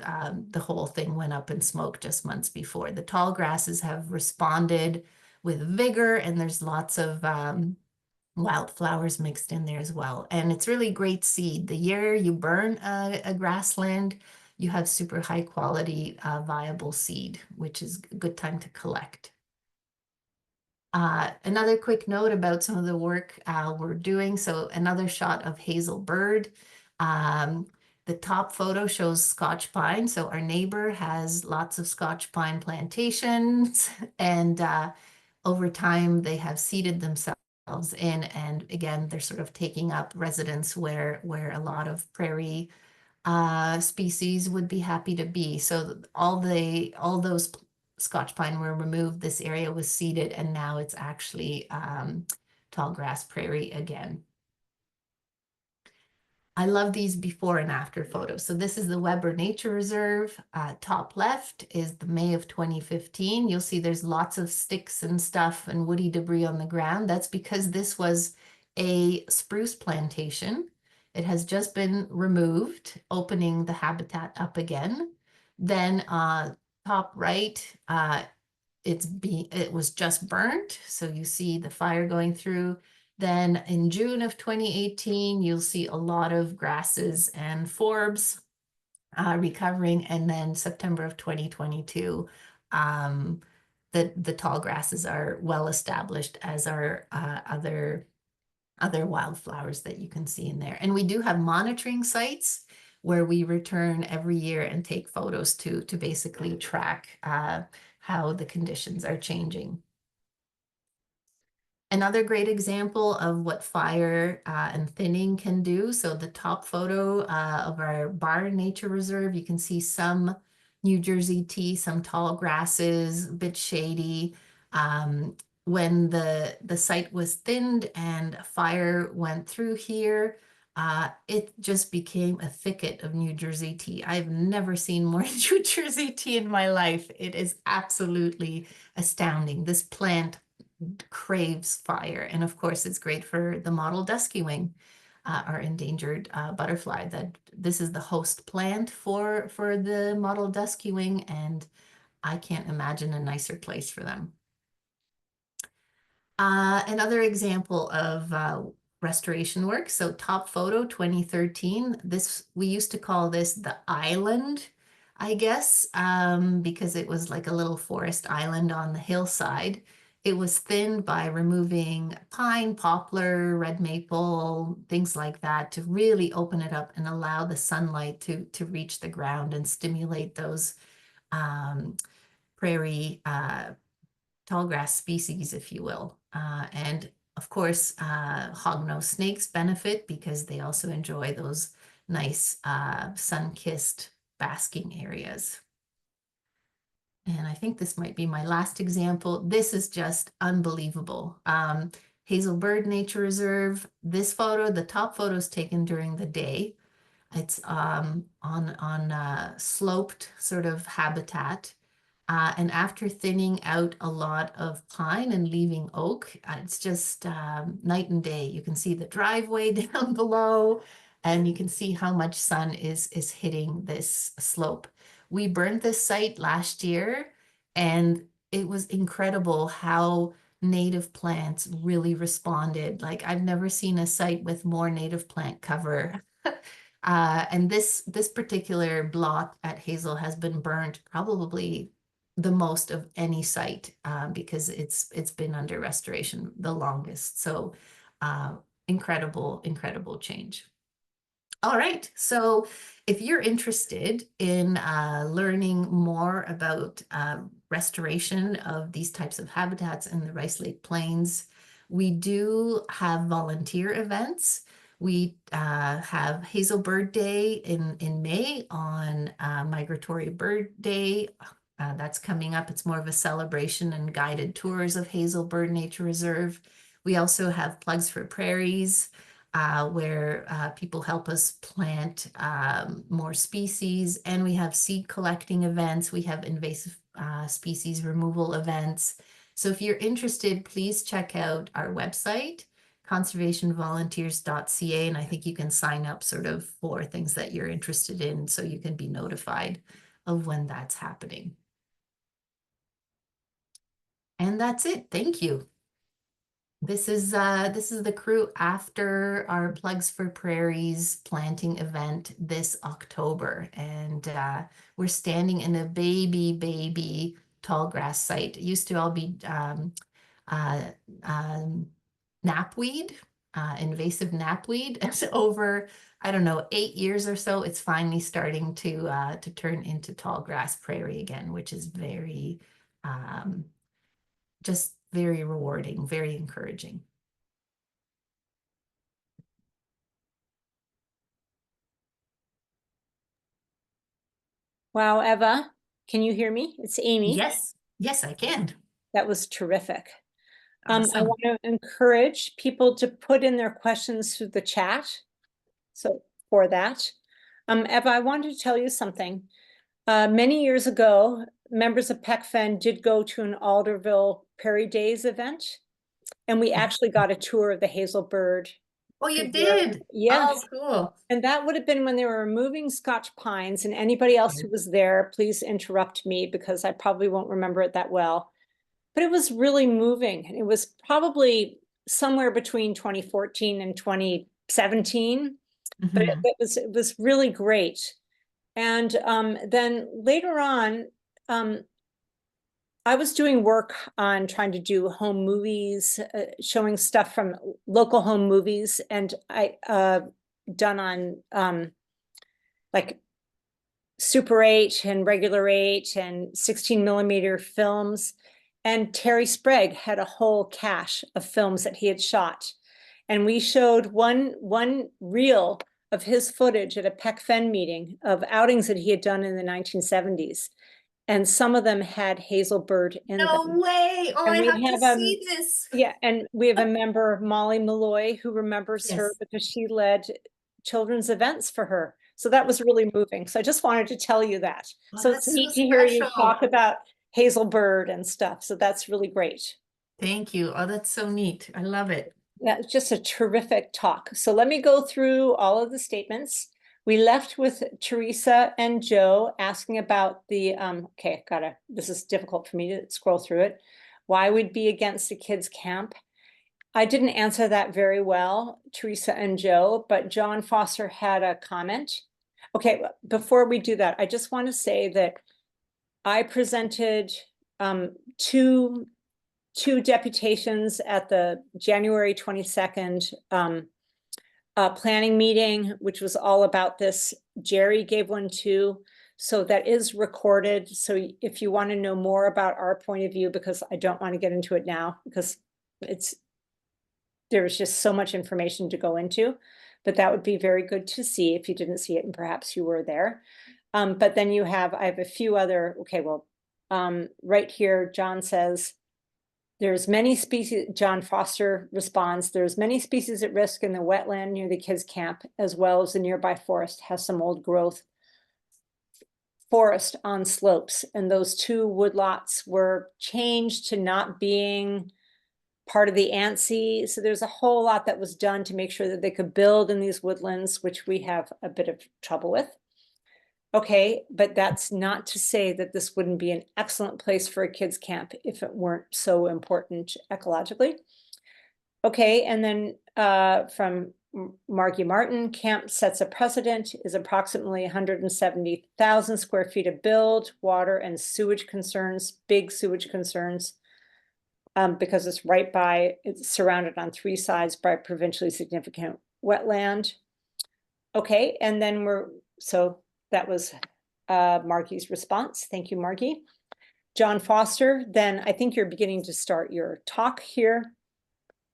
[SPEAKER 4] the whole thing went up in smoke just months before. The tall grasses have responded with vigor, and there's lots of wildflowers mixed in there as well. And it's really great seed. The year you burn a grassland, you have super high quality viable seed, which is a good time to collect. Another quick note about some of the work we're doing. So another shot of Hazel Bird. The top photo shows Scotch pine. So our neighbor has lots of Scotch pine plantations, and over time they have seeded themselves in. And again, they're sort of taking up residence where a lot of prairie species would be happy to be. So all those Scotch pine were removed, this area was seeded, and now it's actually tall grass prairie again. I love these before and after photos. So this is the Weber Nature Reserve. Top left is the May of 2015. You'll see there's lots of sticks and stuff and woody debris on the ground. That's because this was a spruce plantation. It has just been removed, opening the habitat up again. Then top right, it was just burnt. So you see the fire going through. Then in June of 2018, you'll see a lot of grasses and forbs recovering. And then September of 2022, the tall grasses are well established, as are other wildflowers that you can see in there. And we do have monitoring sites where we return every year and take photos to basically track how the conditions are changing. Another great example of what fire and thinning can do. So the top photo of our Bar Nature Reserve, you can see some New Jersey tea, some tall grasses, a bit shady. When the site was thinned and fire went through here, it just became a thicket of New Jersey tea. I've never seen more New Jersey tea in my life. It is absolutely astounding. This plant craves fire. And of course, it's great for the mottled dusky wing, our endangered butterfly. That this is the host plant for the mottled dusky wing, and I can't imagine a nicer place for them. Another example of restoration work. So top photo 2013. We used to call this the island, I guess, because it was like a little forest island on the hillside. It was thinned by removing pine, poplar, red maple, things like that, to really open it up and allow the sunlight to reach the ground and stimulate those prairie tallgrass species, if you will. And of course, hognose snakes benefit because they also enjoy those nice sun-kissed basking areas. And I think this might be my last example. This is just unbelievable. Hazel Bird Nature Reserve. This photo, the top photo, is taken during the day. It's on sloped sort of habitat. And after thinning out a lot of pine and leaving oak, it's just night and day. You can see the driveway down below, and you can see how much sun is hitting this slope. We burned this site last year, and it was incredible how native plants really responded. Like, I've never seen a site with more native plant cover. And this particular block at Hazel has been burned probably the most of any site because it's been under restoration the longest. So incredible change. All right, so if you're interested in learning more about restoration of these types of habitats in the Rice Lake Plains, we do have volunteer events. We have Hazel Bird Day in May on Migratory Bird Day. That's coming up. It's more of a celebration and guided tours of Hazel Bird Nature Reserve. We also have Plugs for Prairies, where people help us plant more species, and we have seed collecting events. We have invasive species removal events. So if you're interested, please check out our website, conservationvolunteers.ca, and I think you can sign up sort of for things that you're interested in so you can be notified of when that's happening. And that's it. Thank you. This is the crew after our Plugs for Prairies planting event this October, and we're standing in a baby tall grass site. It used to all be knapweed, invasive knapweed. And over, I don't know, 8 years or so, it's finally starting to turn into tall grass prairie again, which is very just very rewarding, very encouraging.
[SPEAKER 2] Wow, Eva, can you hear me? It's Amy.
[SPEAKER 4] Yes, I can.
[SPEAKER 2] That was terrific. I
[SPEAKER 4] Awesome.
[SPEAKER 2] want to encourage people to put in their questions through the chat. So for that, Eva, I wanted to tell you something. Many years ago, members of PECFN did go to an Alderville Prairie Days event, and we actually got a tour of the Hazel Bird.
[SPEAKER 4] Oh, you did?
[SPEAKER 2] Yes.
[SPEAKER 4] Oh, cool.
[SPEAKER 2] And that would have been when they were removing Scotch pines, and anybody else who was there, please interrupt me because I probably won't remember it that well. But it was really moving. It was probably somewhere between 2014 and 2017, but it was really great. And then later on, I was doing work on trying to do home movies, showing stuff from local home movies, and I done on like Super 8 and regular 8 and 16mm films. And Terry Sprague had a whole cache of films that he had shot. And we showed one reel of his footage at a PECFN meeting of outings that he had done in the 1970s. And some of them had Hazel Bird in them.
[SPEAKER 4] No way. Oh,
[SPEAKER 2] And
[SPEAKER 4] I have to see this.
[SPEAKER 2] Yeah, and we have a member, Molly Malloy, who remembers her because she led children's events for her. So that was really moving. So I just wanted to tell you that.
[SPEAKER 4] Oh,
[SPEAKER 2] So it's
[SPEAKER 4] that's
[SPEAKER 2] neat
[SPEAKER 4] so
[SPEAKER 2] to hear you
[SPEAKER 4] special.
[SPEAKER 2] talk about Hazel Bird and stuff. So that's really great.
[SPEAKER 4] Thank you. Oh, that's so neat. I love it.
[SPEAKER 2] Yeah, it's just a terrific talk. So let me go through all of the statements. We left with Teresa and Joe asking about the, okay, this is difficult for me to scroll through it. Why we'd be against the kids' camp. I didn't answer that very well, Teresa and Joe, but John Foster had a comment. Okay, before we do that, I just want to say that I presented two deputations at the January 22nd planning meeting, which was all about this. Jerry gave one too. So that is recorded. So if you want to know more about our point of view, because I don't want to get into it now, because there was just so much information to go into, but that would be very good to see if you didn't see it and perhaps you were there. But then I have a few other, okay, well, right here, John says, there's many species, John Foster responds, there's many species at risk in the wetland near the kids' camp, as well as the nearby forest has some old growth. forest on slopes, and those 2 woodlots were changed to not being part of the NCC. So there's a whole lot that was done to make sure that they could build in these woodlands, which we have a bit of trouble with. Okay, but that's not to say that this wouldn't be an excellent place for a kids camp if it weren't so important ecologically. Okay, and then from Margie Martin, camp sets a precedent, is approximately 170,000 square feet of build, water and sewage concerns, big sewage concerns. Because it's surrounded on 3 sides by provincially significant wetland. Okay, and then so that was Margie's response. Thank you, Margie. John Foster, then I think you're beginning to start your talk here.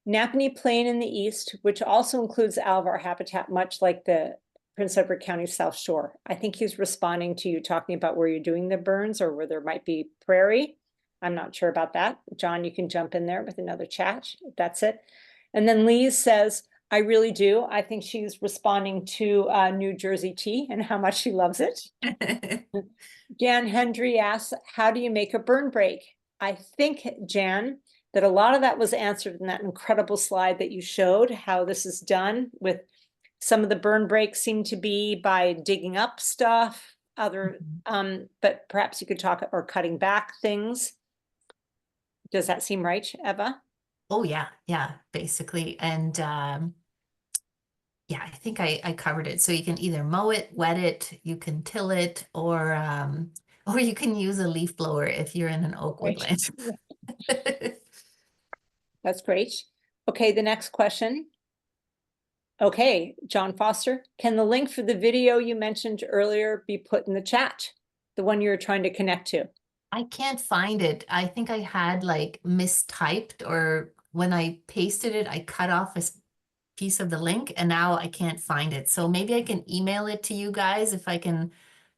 [SPEAKER 2] Napanee Plain in the east, which also includes alvar habitat, much like the Prince Edward County South Shore. I think he's responding to you talking about where you're doing the burns or where there might be prairie. I'm not sure about that. John, you can jump in there with another chat if that's it. And then Lise says, I really do. I think she's responding to New Jersey tea and how much she loves it. Jan Hendry asks, how do you make a burn break? I think, Jan, that a lot of that was answered in that incredible slide that you showed, how this is done with some of the burn breaks seem to be by digging up stuff, but perhaps you could talk or cutting back things. Does that seem right, Eva?
[SPEAKER 4] Oh yeah, basically. And yeah, I think I covered it. So you can either mow it, wet it, you can till it, or you can use a leaf blower if you're in an oak woodland.
[SPEAKER 2] That's great. Okay, the next question. Okay, John Foster, can the link for the video you mentioned earlier be put in the chat? The one you were trying to connect to?
[SPEAKER 4] I can't find it. I think I had like mistyped, or when I pasted it, I cut off a piece of the link and now I can't find it. So maybe I can email it to you guys if I can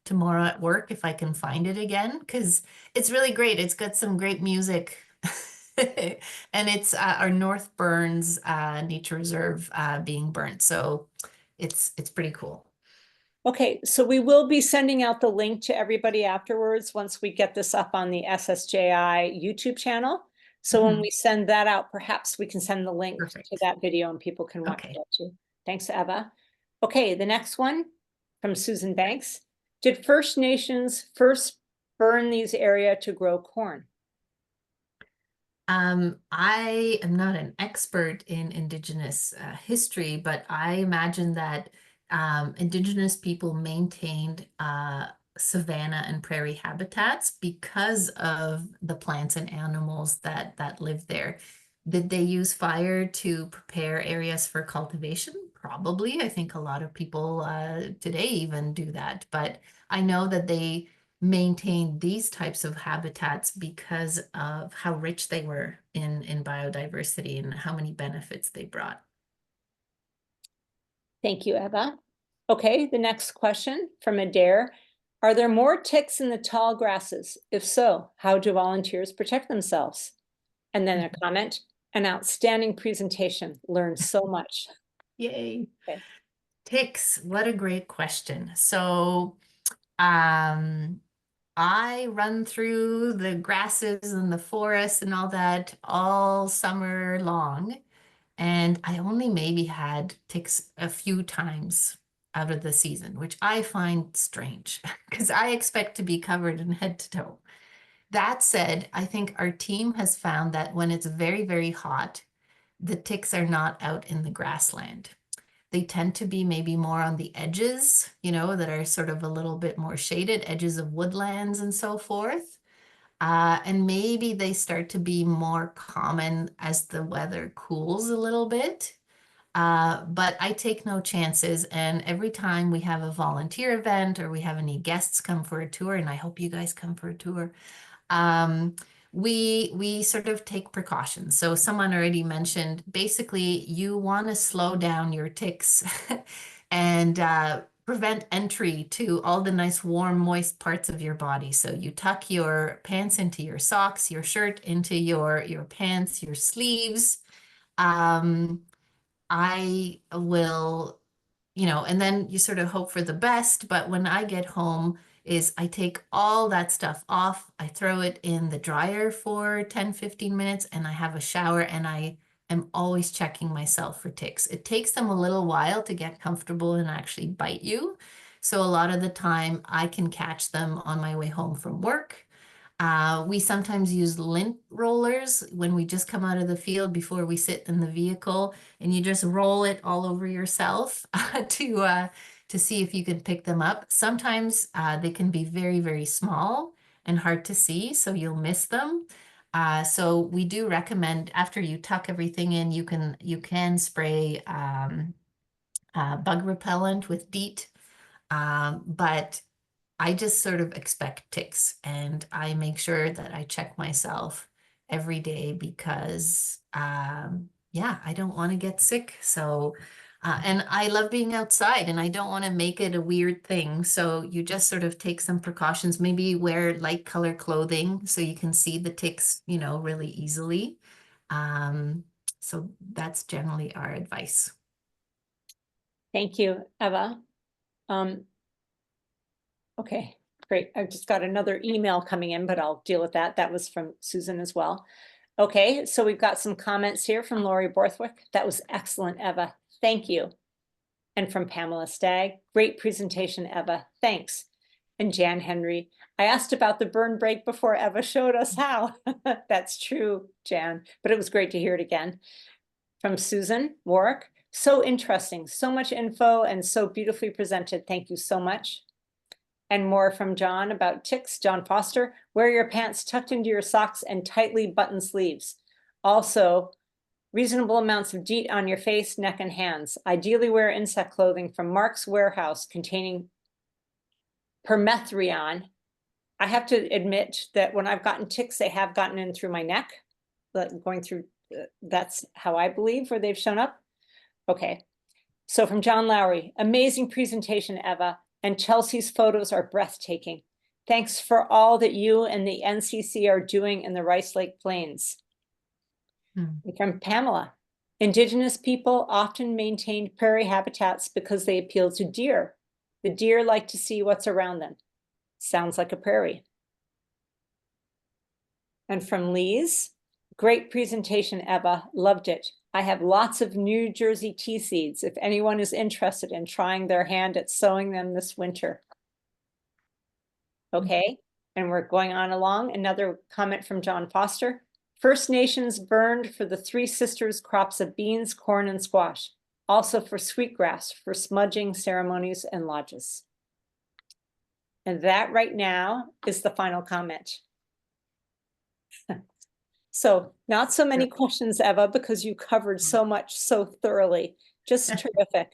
[SPEAKER 4] tomorrow at work, if I can find it again, because it's really great. It's got some great music. And it's our North Burns Nature Reserve being burnt. So it's pretty cool.
[SPEAKER 2] Okay, so we will be sending out the link to everybody afterwards once we get this up on the SSJI YouTube channel. So when we send that out, perhaps we can send the link to that video and people can watch that too. Thanks, Eva. Okay, the next one from Susan Banks. Did First Nations first burn these areas to grow corn?
[SPEAKER 4] I am not an expert in Indigenous history, but I imagine that Indigenous people maintained savanna and prairie habitats because of the plants and animals that live there. Did they use fire to prepare areas for cultivation? Probably. I think a lot of people today even do that, but I know that they maintain these types of habitats because of how rich they were in biodiversity and how many benefits they brought.
[SPEAKER 2] Thank you, Eva. Okay, the next question from Adair. Are there more ticks in the tall grasses? If so, how do volunteers protect themselves? And then a comment, an outstanding presentation, learned so much.
[SPEAKER 4] Yay.
[SPEAKER 2] Okay.
[SPEAKER 4] Ticks, what a great question. So I run through the grasses and the forest and all that all summer long. And I only maybe had ticks a few times out of the season, which I find strange because I expect to be covered in head to toe. That said, I think our team has found that when it's very, very hot, the ticks are not out in the grassland. They tend to be maybe more on the edges, that are sort of a little bit more shaded, edges of woodlands and so forth. And maybe they start to be more common as the weather cools a little bit. But I take no chances. And every time we have a volunteer event or we have any guests come for a tour, and I hope you guys come for a tour, we sort of take precautions. So someone already mentioned, basically you want to slow down your ticks and prevent entry to all the nice warm moist parts of your body. So you tuck your pants into your socks, your shirt into your pants, your sleeves. I will, and then you sort of hope for the best, but when I get home, is I take all that stuff off, I throw it in the dryer for 10-15 minutes, and I have a shower, and I am always checking myself for ticks. It takes them a little while to get comfortable and actually bite you. So a lot of the time I can catch them on my way home from work. We sometimes use lint rollers when we just come out of the field before we sit in the vehicle, and you just roll it all over yourself to see if you can pick them up. Sometimes they can be very, very small and hard to see, so you'll miss them. So we do recommend after you tuck everything in, you can spray bug repellent with DEET, but I just sort of expect ticks, and I make sure that I check myself every day because, yeah, I don't want to get sick. So, and I love being outside, and I don't want to make it a weird thing. So you just sort of take some precautions, maybe wear light color clothing so you can see the ticks, you know, really easily. So that's generally our advice.
[SPEAKER 2] Thank you, Eva. Okay, great. I've just got another email coming in, but I'll deal with that. That was from Susan as well. Okay, so we've got some comments here from Lori Borthwick. That was excellent, Eva. Thank you. And from Pamela Stagg, great presentation, Eva. Thanks. And Jan Henry, I asked about the burn break before Eva showed us how. That's true, Jan, but it was great to hear it again. From Susan Warwick, so interesting, so much info and so beautifully presented. Thank you so much. And more from John about ticks. John Foster, wear your pants tucked into your socks and tightly buttoned sleeves. Also, reasonable amounts of DEET on your face, neck, and hands. Ideally wear insect clothing from Mark's Warehouse containing permethrin. I have to admit that when I've gotten ticks, they have gotten in through my neck, but going through, that's how I believe where they've shown up. Okay, so from John Lowry, amazing presentation, Eva. And Chelsea's photos are breathtaking. Thanks for all that you and the NCC are doing in the Rice Lake Plains. And from Pamela, Indigenous people often maintained prairie habitats because they appeal to deer. The deer like to see what's around them. Sounds like a prairie. And from Lee's, great presentation, Eva, loved it. I have lots of New Jersey tea seeds if anyone is interested in trying their hand at sowing them this winter. Okay, and we're going on along. Another comment from John Foster. First Nations burned for the Three Sisters crops of beans, corn, and squash. Also for sweetgrass, for smudging ceremonies and lodges. And that right now is the final comment. So not so many questions, Eva, because you covered so much so thoroughly. Just terrific.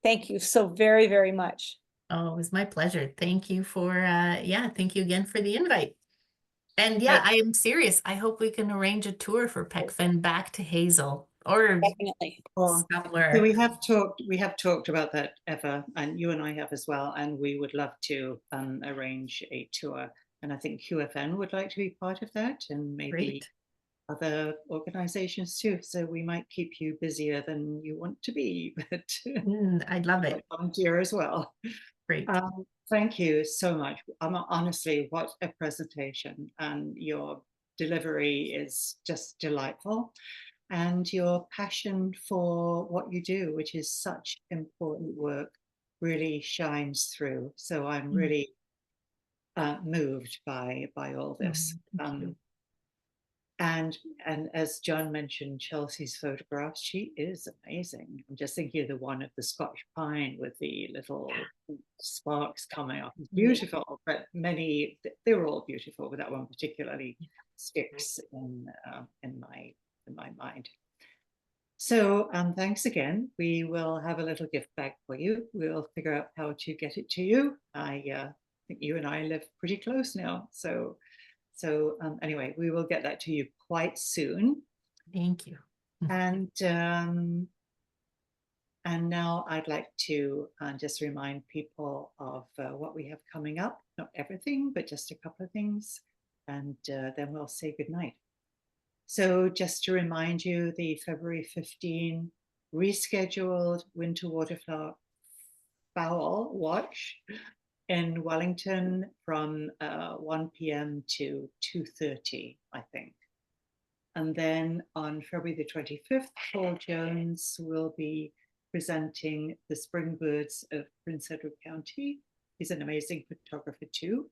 [SPEAKER 2] Thank you so very, very much.
[SPEAKER 4] Oh, it was my pleasure. Thank you for, yeah, thank you again for the invite. And yeah, I am serious. I hope we can arrange a tour for PECFN back to Hazel or
[SPEAKER 2] Definitely.
[SPEAKER 4] somewhere.
[SPEAKER 1] So we have talked about that, Eva, and you and I have as well, and we would love to arrange a tour. And I think QFN would like to be part of that, and maybe
[SPEAKER 4] Great.
[SPEAKER 1] other organizations too. So we might keep you busier than you want to be, but
[SPEAKER 4] I'd love it.
[SPEAKER 1] volunteer as well.
[SPEAKER 4] Great.
[SPEAKER 1] Thank you so much. Honestly, what a presentation, and your delivery is just delightful, and your passion for what you do, which is such important work, really shines through. So I'm really moved by all this.
[SPEAKER 4] Thank you.
[SPEAKER 1] And as John mentioned, Chelsea's photographs, she is amazing. I'm just thinking of the one of the Scotch pine with the little sparks coming up. It's beautiful, but they were all beautiful, but that one particularly sticks in my mind. So thanks again. We will have a little gift bag for you. We'll figure out how to get it to you. I think you and I live pretty close now, so anyway, we will get that to you quite soon.
[SPEAKER 4] Thank you.
[SPEAKER 1] And now I'd like to just remind people of what we have coming up. Not everything, but just a couple of things. And then we'll say goodnight. So just to remind you, the February 15 rescheduled Winter Waterfowl Watch in Wellington from 1 p.m. to 2:30, I think. And then on February the 25th, Paul Jones will be presenting the spring birds of Prince Edward County. He's an amazing photographer too.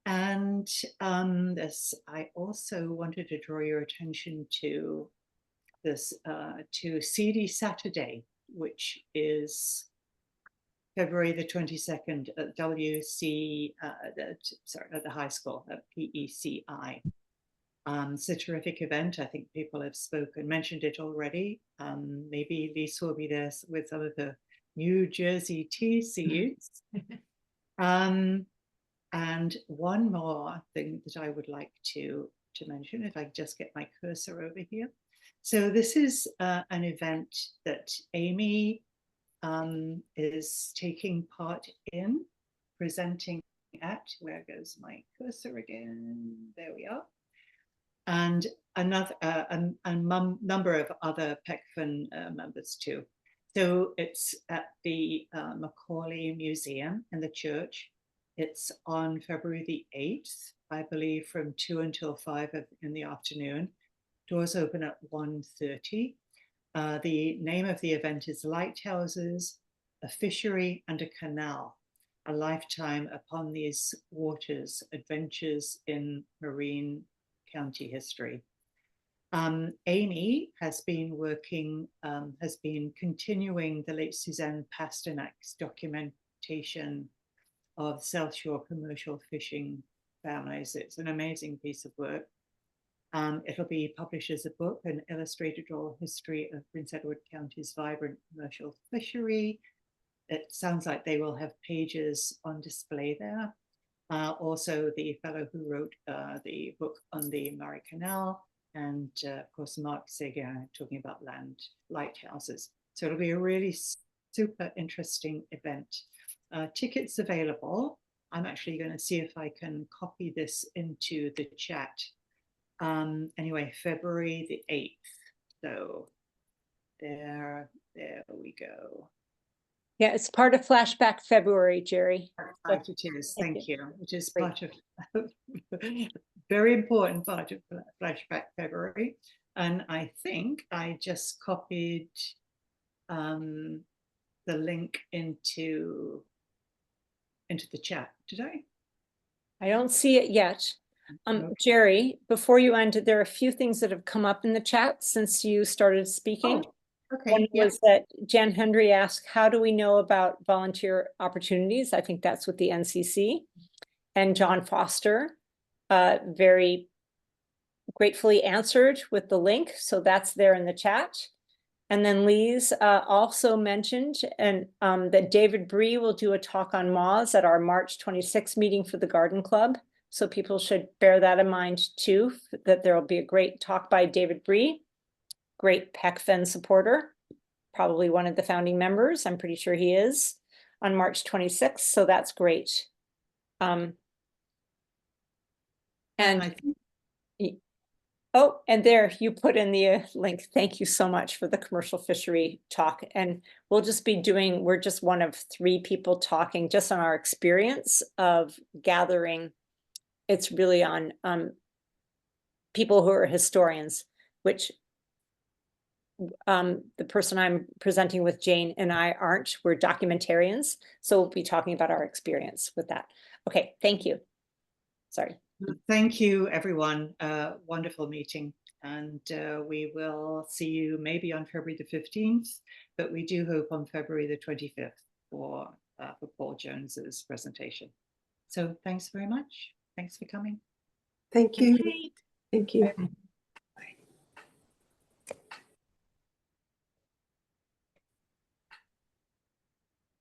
[SPEAKER 1] And I also wanted to draw your attention to this, to CD Saturday, which is February the 22nd at WC, at the high school at PECI. It's a terrific event. I think people have mentioned it already. Maybe Lisa will be there with some of the New Jersey TCs. And one more thing that I would like to mention, if I just get my cursor over here. So this is an event that Amy is taking part in, presenting at, where goes my cursor again? There we are. And another a number of other PECFN members too. So it's at the Macaulay Museum in the church. It's on February the 8th, I believe, from 2 until 5 in the afternoon. Doors open at 1:30. The name of the event is Lighthouses, a Fishery and a Canal, a Lifetime Upon These Waters, Adventures in Marine County History. Amy has been continuing the late Suzanne Pasternak's documentation of South Shore commercial fishing families. It's an amazing piece of work. It'll be published as a book, an illustrated oral history of Prince Edward County's vibrant commercial fishery. It sounds like they will have pages on display there. Also, the fellow who wrote the book on the Murray Canal, and of course, Mark Seguin talking about land lighthouses. So it'll be a really super interesting event. Tickets available. I'm actually going to see if I can copy this into the chat. Anyway, February the 8th. So there we go.
[SPEAKER 2] Yeah, it's part of Flashback February, Jerry.
[SPEAKER 1] Right, it is. Thank you. It is part of very important part of Flashback February. And I think I just copied the link into the chat. Did I?
[SPEAKER 2] I don't see it yet. Jerry, before you end, there are a few things that have come up in the chat since you started speaking.
[SPEAKER 1] Oh, okay.
[SPEAKER 2] One was that Jen Hendry asked, how do we know about volunteer opportunities? I think that's with the NCC. And John Foster very gratefully answered with the link. So that's there in the chat. And then Lise also mentioned that David Bree will do a talk on moths at our March 26th meeting for the Garden Club. So people should bear that in mind too, that there will be a great talk by David Bree, great PECFN supporter, probably one of the founding members. I'm pretty sure he is, on March 26th. So that's great. And there you put in the link. Thank you so much for the commercial fishery talk. And we'll just be we're just one of 3 people talking just on our experience of gathering. It's really on people who are historians, which the person I'm presenting with, Jane, and I aren't. We're documentarians. So we'll be talking about our experience with that. Okay, thank you. Sorry.
[SPEAKER 1] Thank you, everyone. Wonderful meeting. And we will see you maybe on February the 15th, but we do hope on February the 25th for Paul Jones's presentation. So thanks very much. Thanks for coming.
[SPEAKER 5] Thank you. Thank you.